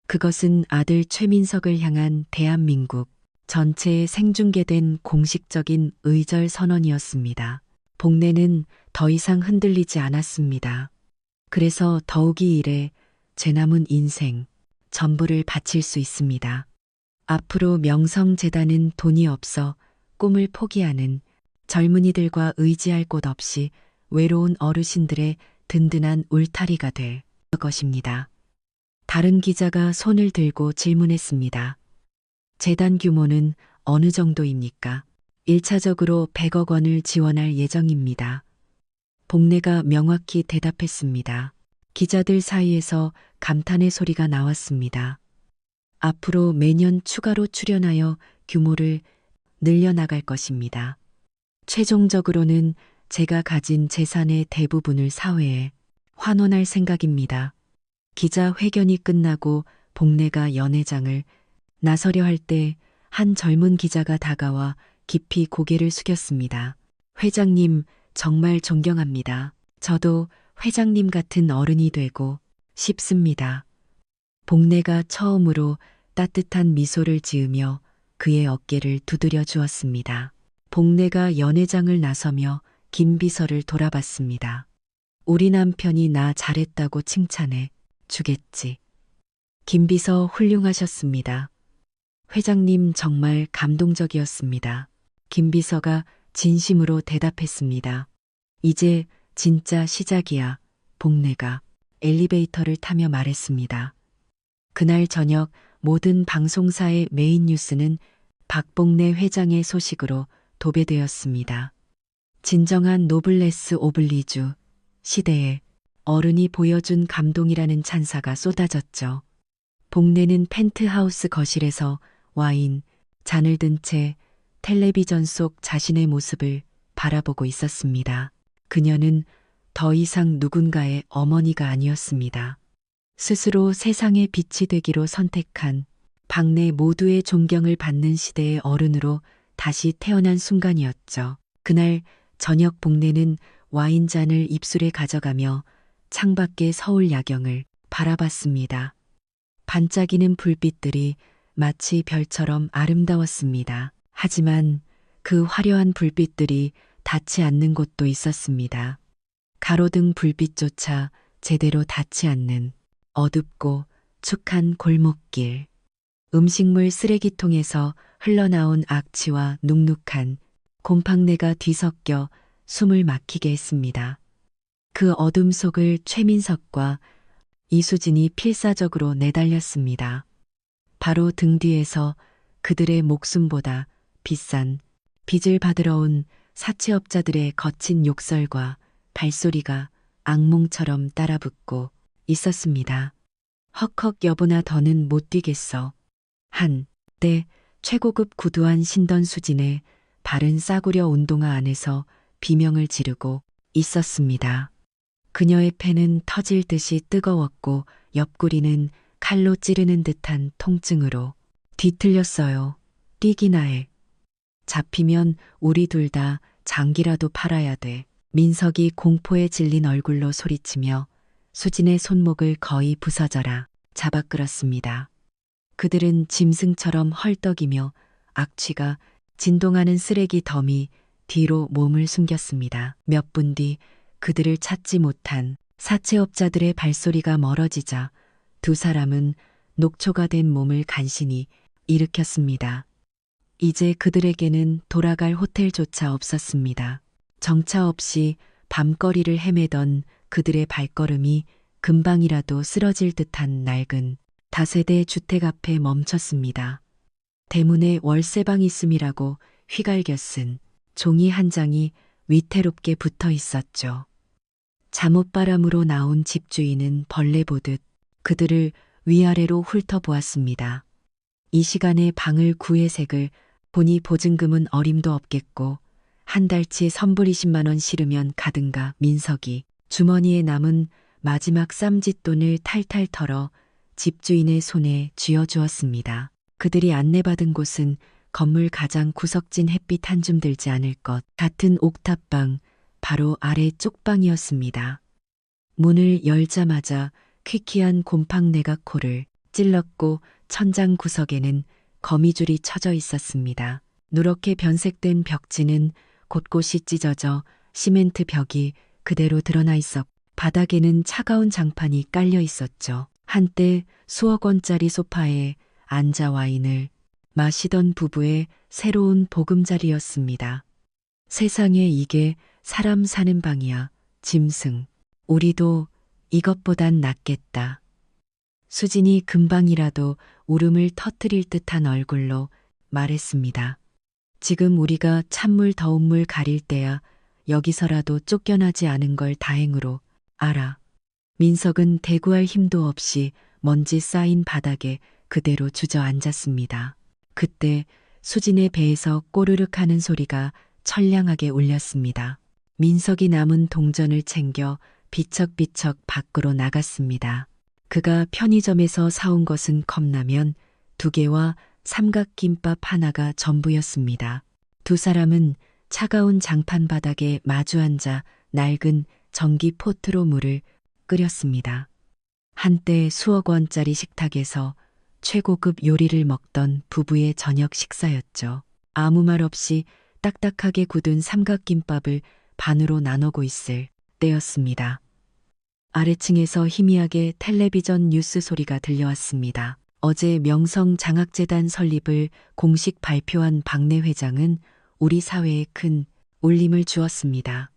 그것은 아들 최민석을 향한 대한민국 전체에 생중계된 공식적인 의절 선언이었습니다. 복내는 더 이상 흔들리지 않았습니다. 그래서 더욱이 일에 제 남은 인생 전부를 바칠 수 있습니다. 앞으로 명성재단은 돈이 없어 꿈을 포기하는 젊은이들과 의지할 곳 없이 외로운 어르신들의 든든한 울타리가 될 것입니다. 다른 기자가 손을 들고 질문했습니다. 재단 규모는 어느 정도입니까? 1차적으로 100억 원을 지원할 예정입니다. 복내가 명확히 대답했습니다. 기자들 사이에서 감탄의 소리가 나왔습니다. 앞으로 매년 추가로 출연하여 규모를 늘려나갈 것입니다. 최종적으로는 제가 가진 재산의 대부분을 사회에 환원할 생각입니다. 기자회견이 끝나고 복내가 연회장을 나서려 할 때 한 젊은 기자가 다가와 깊이 고개를 숙였습니다. 회장님, 정말 존경합니다. 저도 회장님 같은 어른이 되고 싶습니다. 복내가 처음으로 따뜻한 미소를 지으며 그의 어깨를 두드려 주었습니다. 복내가 연회장을 나서며 김 비서를 돌아봤습니다. 우리 남편이 나 잘했다고 칭찬해 주겠지. 김 비서 훌륭하셨습니다. 회장님 정말 감동적이었습니다. 김 비서가 진심으로 대답했습니다. 이제 진짜 시작이야. 복내가 엘리베이터를 타며 말했습니다. 그날 저녁 모든 방송사의 메인 뉴스는 박복내 회장의 소식으로 도배되었습니다. 진정한 노블레스 오블리주, 시대에 어른이 보여준 감동이라는 찬사가 쏟아졌죠. 복내는 펜트하우스 거실에서 와인, 잔을 든 채 텔레비전 속 자신의 모습을 바라보고 있었습니다. 그녀는 더 이상 누군가의 어머니가 아니었습니다. 스스로 세상의 빛이 되기로 선택한 박내 모두의 존경을 받는 시대의 어른으로 다시 태어난 순간이었죠. 그날 저녁 복내는 와인잔을 입술에 가져가며 창밖의 서울 야경을 바라봤습니다. 반짝이는 불빛들이 마치 별처럼 아름다웠습니다. 하지만 그 화려한 불빛들이 닿지 않는 곳도 있었습니다. 가로등 불빛조차 제대로 닿지 않는 어둡고 축한 골목길. 음식물 쓰레기통에서 흘러나온 악취와 눅눅한 곰팡내가 뒤섞여 숨을 막히게 했습니다. 그 어둠 속을 최민석과 이수진이 필사적으로 내달렸습니다. 바로 등 뒤에서 그들의 목숨보다 비싼 빚을 받으러 온 사채업자들의 거친 욕설과 발소리가 악몽처럼 따라붙고 있었습니다. 헉헉 여보나 더는 못 뛰겠어. 한 때 최고급 구두한 신던 수진의 발은 싸구려 운동화 안에서 비명을 지르고 있었습니다. 그녀의 폐는 터질 듯이 뜨거웠고 옆구리는 칼로 찌르는 듯한 통증으로 뒤틀렸어요. 뛰기나 해. 잡히면 우리 둘 다 장기라도 팔아야 돼. 민석이 공포에 질린 얼굴로 소리치며 수진의 손목을 거의 부서져라 잡아 끌었습니다. 그들은 짐승처럼 헐떡이며 악취가 진동하는 쓰레기 더미 뒤로 몸을 숨겼습니다. 몇 분 뒤 그들을 찾지 못한 사채업자들의 발소리가 멀어지자 두 사람은 녹초가 된 몸을 간신히 일으켰습니다. 이제 그들에게는 돌아갈 호텔조차 없었습니다. 정차 없이 밤거리를 헤매던 그들의 발걸음이 금방이라도 쓰러질 듯한 낡은 다세대 주택 앞에 멈췄습니다. 대문에 월세방 있음이라고 휘갈겨 쓴 종이 한 장이 위태롭게 붙어 있었죠. 잠옷바람으로 나온 집주인은 벌레 보듯 그들을 위아래로 훑어보았습니다. 이 시간에 방을 구해색을 보니 보증금은 어림도 없겠고 한 달치 선불 20만 원 실으면 가든가. 민석이 주머니에 남은 마지막 쌈짓돈을 탈탈 털어 집주인의 손에 쥐어주었습니다. 그들이 안내받은 곳은 건물 가장 구석진 햇빛 한 줌 들지 않을 것 같은 옥탑방 바로 아래 쪽방이었습니다. 문을 열자마자 퀴퀴한 곰팡내가 코를 찔렀고 천장 구석에는 거미줄이 쳐져 있었습니다. 누렇게 변색된 벽지는 곳곳이 찢어져 시멘트 벽이 그대로 드러나 있었고 바닥에는 차가운 장판이 깔려 있었죠. 한때 수억 원짜리 소파에 앉아 와인을 마시던 부부의 새로운 보금자리였습니다. 세상에 이게 사람 사는 방이야. 짐승. 우리도 이것보단 낫겠다. 수진이 금방이라도 울음을 터뜨릴 듯한 얼굴로 말했습니다. 지금 우리가 찬물 더운 물 가릴 때야. 여기서라도 쫓겨나지 않은 걸 다행으로 알아. 민석은 대구할 힘도 없이 먼지 쌓인 바닥에 그대로 주저앉았습니다. 그때 수진의 배에서 꼬르륵 하는 소리가 철량하게 울렸습니다. 민석이 남은 동전을 챙겨 비척비척 밖으로 나갔습니다. 그가 편의점에서 사온 것은 컵라면 2개와 삼각김밥 하나가 전부였습니다. 두 사람은 차가운 장판 바닥에 마주 앉아 낡은 전기 포트로 물을 끓였습니다. 한때 수억 원짜리 식탁에서 최고급 요리를 먹던 부부의 저녁 식사였죠. 아무 말 없이 딱딱하게 굳은 삼각김밥을 반으로 나누고 있을 때였습니다. 아래층에서 희미하게 텔레비전 뉴스 소리가 들려왔습니다. 어제 명성장학재단 설립을 공식 발표한 박내 회장은 우리 사회에 큰 울림을 주었습니다.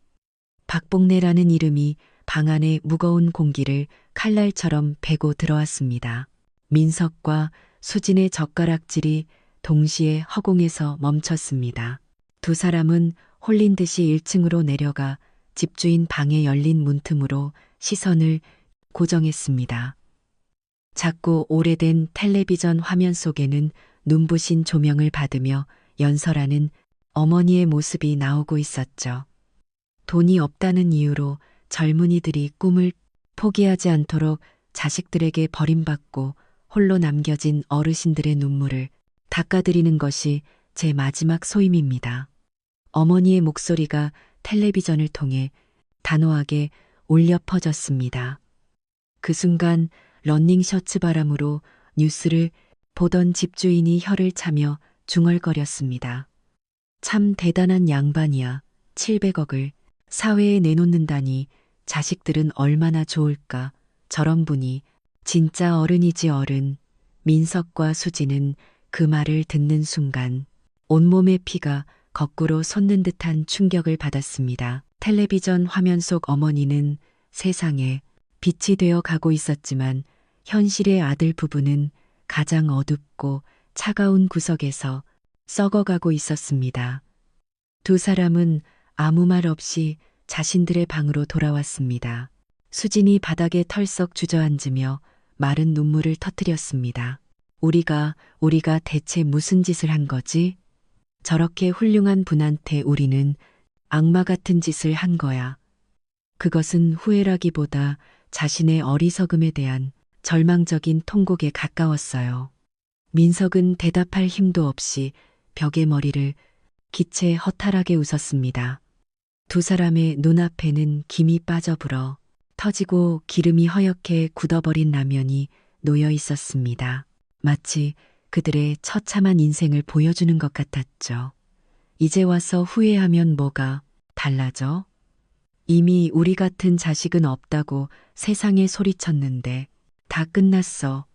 박봉래라는 이름이 방 안의 무거운 공기를 칼날처럼 베고 들어왔습니다. 민석과 수진의 젓가락질이 동시에 허공에서 멈췄습니다. 두 사람은 홀린 듯이 1층으로 내려가 집주인 방에 열린 문틈으로 시선을 고정했습니다. 작고 오래된 텔레비전 화면 속에는 눈부신 조명을 받으며 연설하는 어머니의 모습이 나오고 있었죠. 돈이 없다는 이유로 젊은이들이 꿈을 포기하지 않도록 자식들에게 버림받고 홀로 남겨진 어르신들의 눈물을 닦아드리는 것이 제 마지막 소임입니다. 어머니의 목소리가 텔레비전을 통해 단호하게 울려 퍼졌습니다. 그 순간 러닝 셔츠 바람으로 뉴스를 보던 집주인이 혀를 차며 중얼거렸습니다. 참 대단한 양반이야. 700억을 사회에 내놓는다니 자식들은 얼마나 좋을까. 저런 분이 진짜 어른이지 어른. 민석과 수지는 그 말을 듣는 순간 온몸의 피가 거꾸로 솟는 듯한 충격을 받았습니다. 텔레비전 화면 속 어머니는 세상에 빛이 되어 가고 있었지만 현실의 아들 부부는 가장 어둡고 차가운 구석에서 썩어가고 있었습니다. 두 사람은 아무 말 없이 자신들의 방으로 돌아왔습니다. 수진이 바닥에 털썩 주저앉으며 마른 눈물을 터뜨렸습니다. 우리가 대체 무슨 짓을 한 거지? 저렇게 훌륭한 분한테 우리는 악마 같은 짓을 한 거야. 그것은 후회라기보다 자신의 어리석음에 대한 절망적인 통곡에 가까웠어요. 민석은 대답할 힘도 없이 벽에 머리를 기채 허탈하게 웃었습니다. 두 사람의 눈앞에는 김이 빠져 불어 터지고 기름이 허옇게 굳어버린 라면이 놓여 있었습니다. 마치 그들의 처참한 인생을 보여주는 것 같았죠. 이제 와서 후회하면 뭐가 달라져? 이미 우리 같은 자식은 없다고 세상에 소리쳤는데 다 끝났어.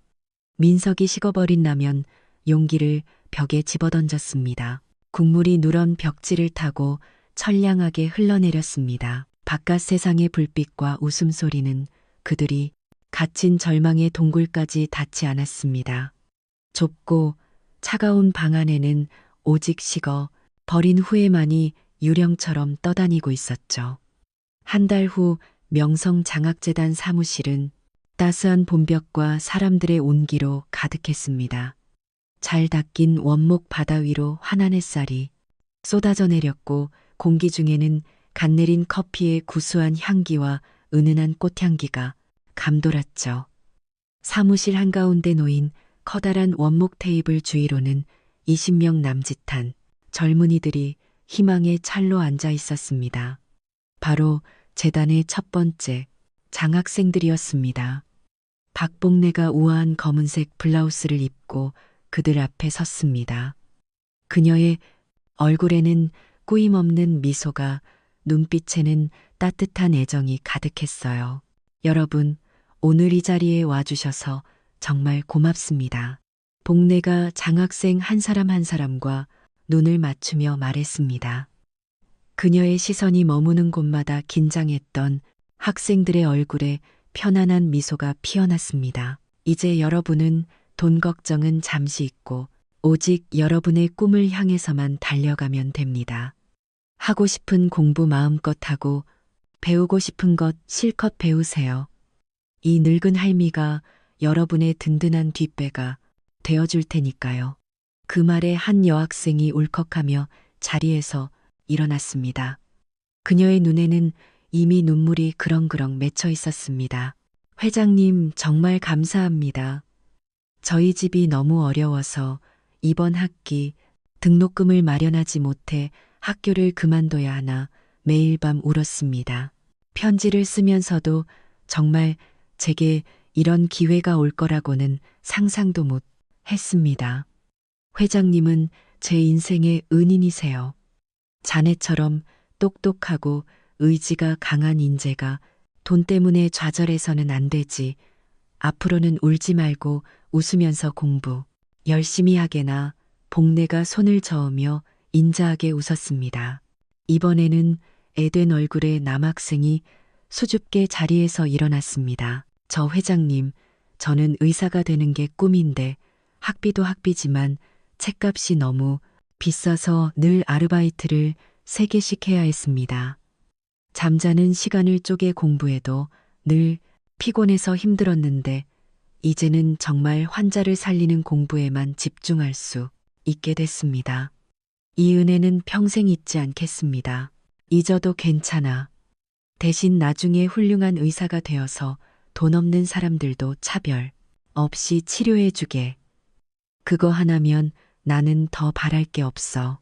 민석이 식어버린 라면 용기를 벽에 집어던졌습니다. 국물이 누런 벽지를 타고 철량하게 흘러내렸습니다. 바깥 세상의 불빛과 웃음소리는 그들이 갇힌 절망의 동굴까지 닿지 않았습니다. 좁고 차가운 방 안에는 오직 식어 버린 후회만이 유령처럼 떠다니고 있었죠. 한 달 후 명성장학재단 사무실은 따스한 봄볕과 사람들의 온기로 가득했습니다. 잘 닦인 원목 바다 위로 환한 햇살이 쏟아져 내렸고 공기 중에는 갓 내린 커피의 구수한 향기와 은은한 꽃향기가 감돌았죠. 사무실 한가운데 놓인 커다란 원목 테이블 주위로는 20명 남짓한 젊은이들이 희망의 찰로 앉아 있었습니다. 바로 재단의 첫 번째 장학생들이었습니다. 박복래가 우아한 검은색 블라우스를 입고 그들 앞에 섰습니다. 그녀의 얼굴에는 꾸임 없는 미소가, 눈빛에는 따뜻한 애정이 가득했어요. 여러분, 오늘 이 자리에 와주셔서 정말 고맙습니다. 복래가 장학생 한 사람 한 사람과 눈을 맞추며 말했습니다. 그녀의 시선이 머무는 곳마다 긴장했던 학생들의 얼굴에 편안한 미소가 피어났습니다. 이제 여러분은 돈 걱정은 잠시 잊고 오직 여러분의 꿈을 향해서만 달려가면 됩니다. 하고 싶은 공부 마음껏 하고 배우고 싶은 것 실컷 배우세요. 이 늙은 할미가 여러분의 든든한 뒷배가 되어줄 테니까요. 그 말에 한 여학생이 울컥하며 자리에서 일어났습니다. 그녀의 눈에는 이미 눈물이 그렁그렁 맺혀 있었습니다. 회장님, 정말 감사합니다. 저희 집이 너무 어려워서 이번 학기 등록금을 마련하지 못해 학교를 그만둬야 하나 매일 밤 울었습니다. 편지를 쓰면서도 정말 제게 이런 기회가 올 거라고는 상상도 못 했습니다. 회장님은 제 인생의 은인이세요. 자네처럼 똑똑하고 의지가 강한 인재가 돈 때문에 좌절해서는 안 되지. 앞으로는 울지 말고 웃으면서 공부 열심히 하게나. 복래가 손을 저으며 인자하게 웃었습니다. 이번에는 애된 얼굴의 남학생이 수줍게 자리에서 일어났습니다. 저 회장님, 저는 의사가 되는 게 꿈인데 학비도 학비지만 책값이 너무 비싸서 늘 아르바이트를 3개씩 해야 했습니다. 잠자는 시간을 쪼개 공부해도 늘 피곤해서 힘들었는데 이제는 정말 환자를 살리는 공부에만 집중할 수 있게 됐습니다. 이 은혜는 평생 잊지 않겠습니다. 잊어도 괜찮아. 대신 나중에 훌륭한 의사가 되어서 돈 없는 사람들도 차별 없이 치료해주게. 그거 하나면 나는 더 바랄 게 없어.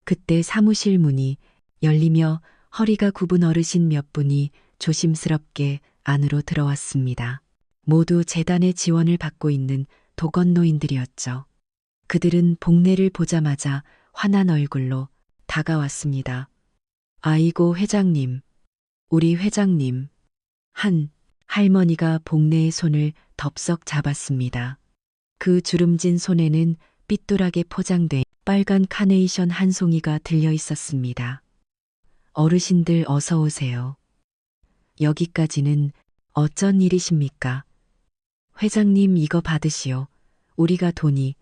그때 사무실 문이 열리며 허리가 굽은 어르신 몇 분이 조심스럽게 안으로 들어왔습니다. 모두 재단의 지원을 받고 있는 도건노인들이었죠. 그들은 복래를 보자마자 환한 얼굴로 다가왔습니다. 아이고 회장님, 우리 회장님. 한 할머니가 복래의 손을 덥석 잡았습니다. 그 주름진 손에는 삐뚤하게 포장된 빨간 카네이션 한 송이가 들려 있었습니다. 어르신들 어서 오세요. 여기까지는 어쩐 일이십니까? 회장님 이거 받으시오. 우리가 돈이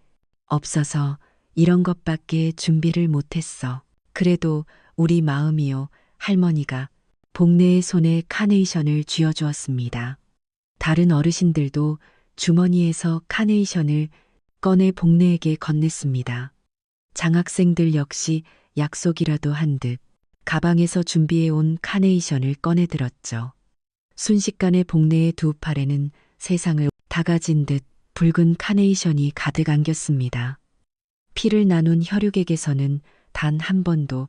없어서 이런 것밖에 준비를 못했어. 그래도 우리 마음이요. 할머니가 복래의 손에 카네이션을 쥐어주었습니다. 다른 어르신들도 주머니에서 카네이션을 꺼내 복내에게 건넸습니다. 장학생들 역시 약속이라도 한 듯 가방에서 준비해온 카네이션을 꺼내들었죠. 순식간에 복내의 두 팔에는 세상을 다 가진 듯 붉은 카네이션이 가득 안겼습니다. 피를 나눈 혈육에게서는 단 한 번도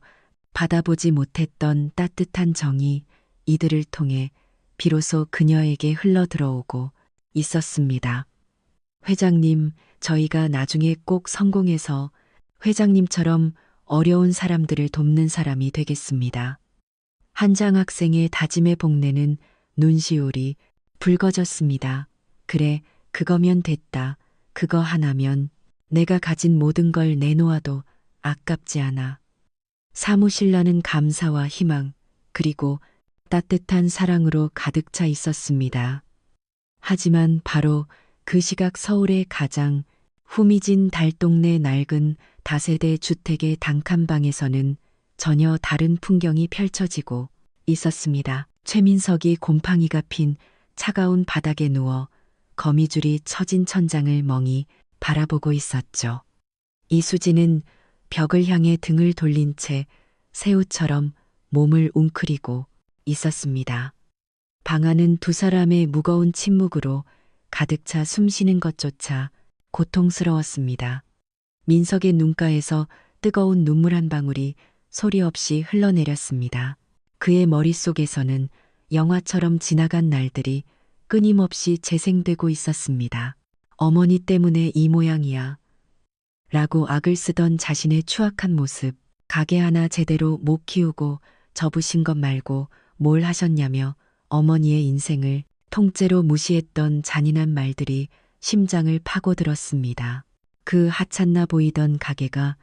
받아보지 못했던 따뜻한 정이 이들을 통해 비로소 그녀에게 흘러들어오고 있었습니다. 회장님, 저희가 나중에 꼭 성공해서 회장님처럼 어려운 사람들을 돕는 사람이 되겠습니다. 한장 학생의 다짐의 복내는 눈시울이 붉어졌습니다. 그래, 그거면 됐다. 그거 하나면 내가 가진 모든 걸 내놓아도 아깝지 않아. 사무실란은 감사와 희망, 그리고 따뜻한 사랑으로 가득 차 있었습니다. 하지만 바로 그 시각 서울의 가장 후미진 달동네 낡은 다세대 주택의 단칸방에서는 전혀 다른 풍경이 펼쳐지고 있었습니다. 최민석이 곰팡이가 핀 차가운 바닥에 누워 거미줄이 처진 천장을 멍이 바라보고 있었죠. 이수진은 벽을 향해 등을 돌린 채 새우처럼 몸을 웅크리고 있었습니다. 방 안은 두 사람의 무거운 침묵으로 가득 차 숨쉬는 것조차 고통스러웠습니다. 민석의 눈가에서 뜨거운 눈물 한 방울이 소리 없이 흘러내렸습니다. 그의 머릿속에서는 영화처럼 지나간 날들이 끊임없이 재생되고 있었습니다. 어머니 때문에 이 모양이야. 라고 악을 쓰던 자신의 추악한 모습, 가게 하나 제대로 못 키우고 접으신 것 말고 뭘 하셨냐며 어머니의 인생을 통째로 무시했던 잔인한 말들이 심장을 파고들었습니다. 그 하찮나 보이던 가게가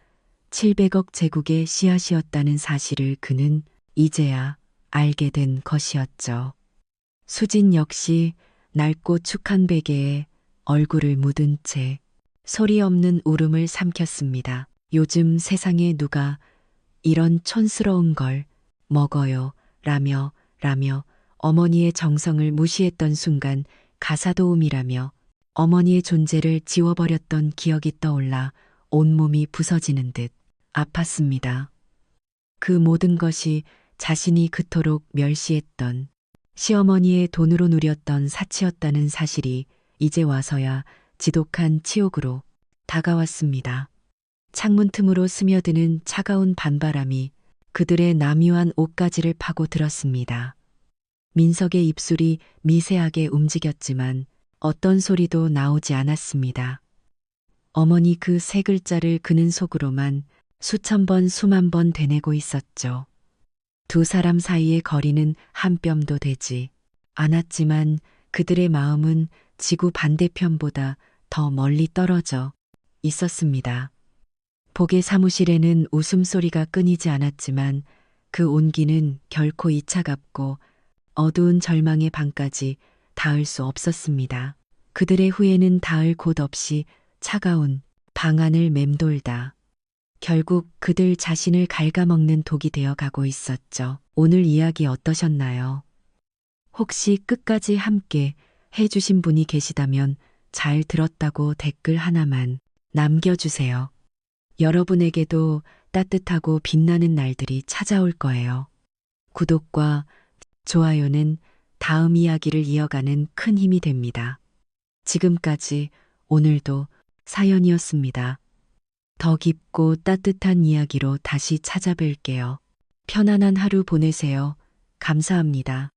700억 제국의 씨앗이었다는 사실을 그는 이제야 알게 된 것이었죠. 수진 역시 낡고 축한 베개에 얼굴을 묻은 채 소리 없는 울음을 삼켰습니다. 요즘 세상에 누가 이런 촌스러운 걸 먹어요. 라며 어머니의 정성을 무시했던 순간 가사도움이라며 어머니의 존재를 지워버렸던 기억이 떠올라 온몸이 부서지는 듯 아팠습니다. 그 모든 것이 자신이 그토록 멸시했던 시어머니의 돈으로 누렸던 사치였다는 사실이 이제 와서야 지독한 치욕으로 다가왔습니다. 창문 틈으로 스며드는 차가운 반바람이 그들의 남유한 옷가지를 파고 들었습니다. 민석의 입술이 미세하게 움직였지만 어떤 소리도 나오지 않았습니다. 어머니 그 세 글자를 그는 속으로만 수천 번 수만 번 되뇌고 있었죠. 두 사람 사이의 거리는 한 뼘도 되지 않았지만 그들의 마음은 지구 반대편보다 더 멀리 떨어져 있었습니다. 복의 사무실에는 웃음소리가 끊이지 않았지만 그 온기는 결코 이 차갑고 어두운 절망의 밤까지 닿을 수 없었습니다. 그들의 후회는 닿을 곳 없이 차가운 방 안을 맴돌다 결국 그들 자신을 갉아먹는 독이 되어 가고 있었죠. 오늘 이야기 어떠셨나요? 혹시 끝까지 함께 해주신 분이 계시다면 잘 들었다고 댓글 하나만 남겨주세요. 여러분에게도 따뜻하고 빛나는 날들이 찾아올 거예요. 구독과 좋아요는 다음 이야기를 이어가는 큰 힘이 됩니다. 지금까지 오늘도 사연이었습니다. 더 깊고 따뜻한 이야기로 다시 찾아뵐게요. 편안한 하루 보내세요. 감사합니다.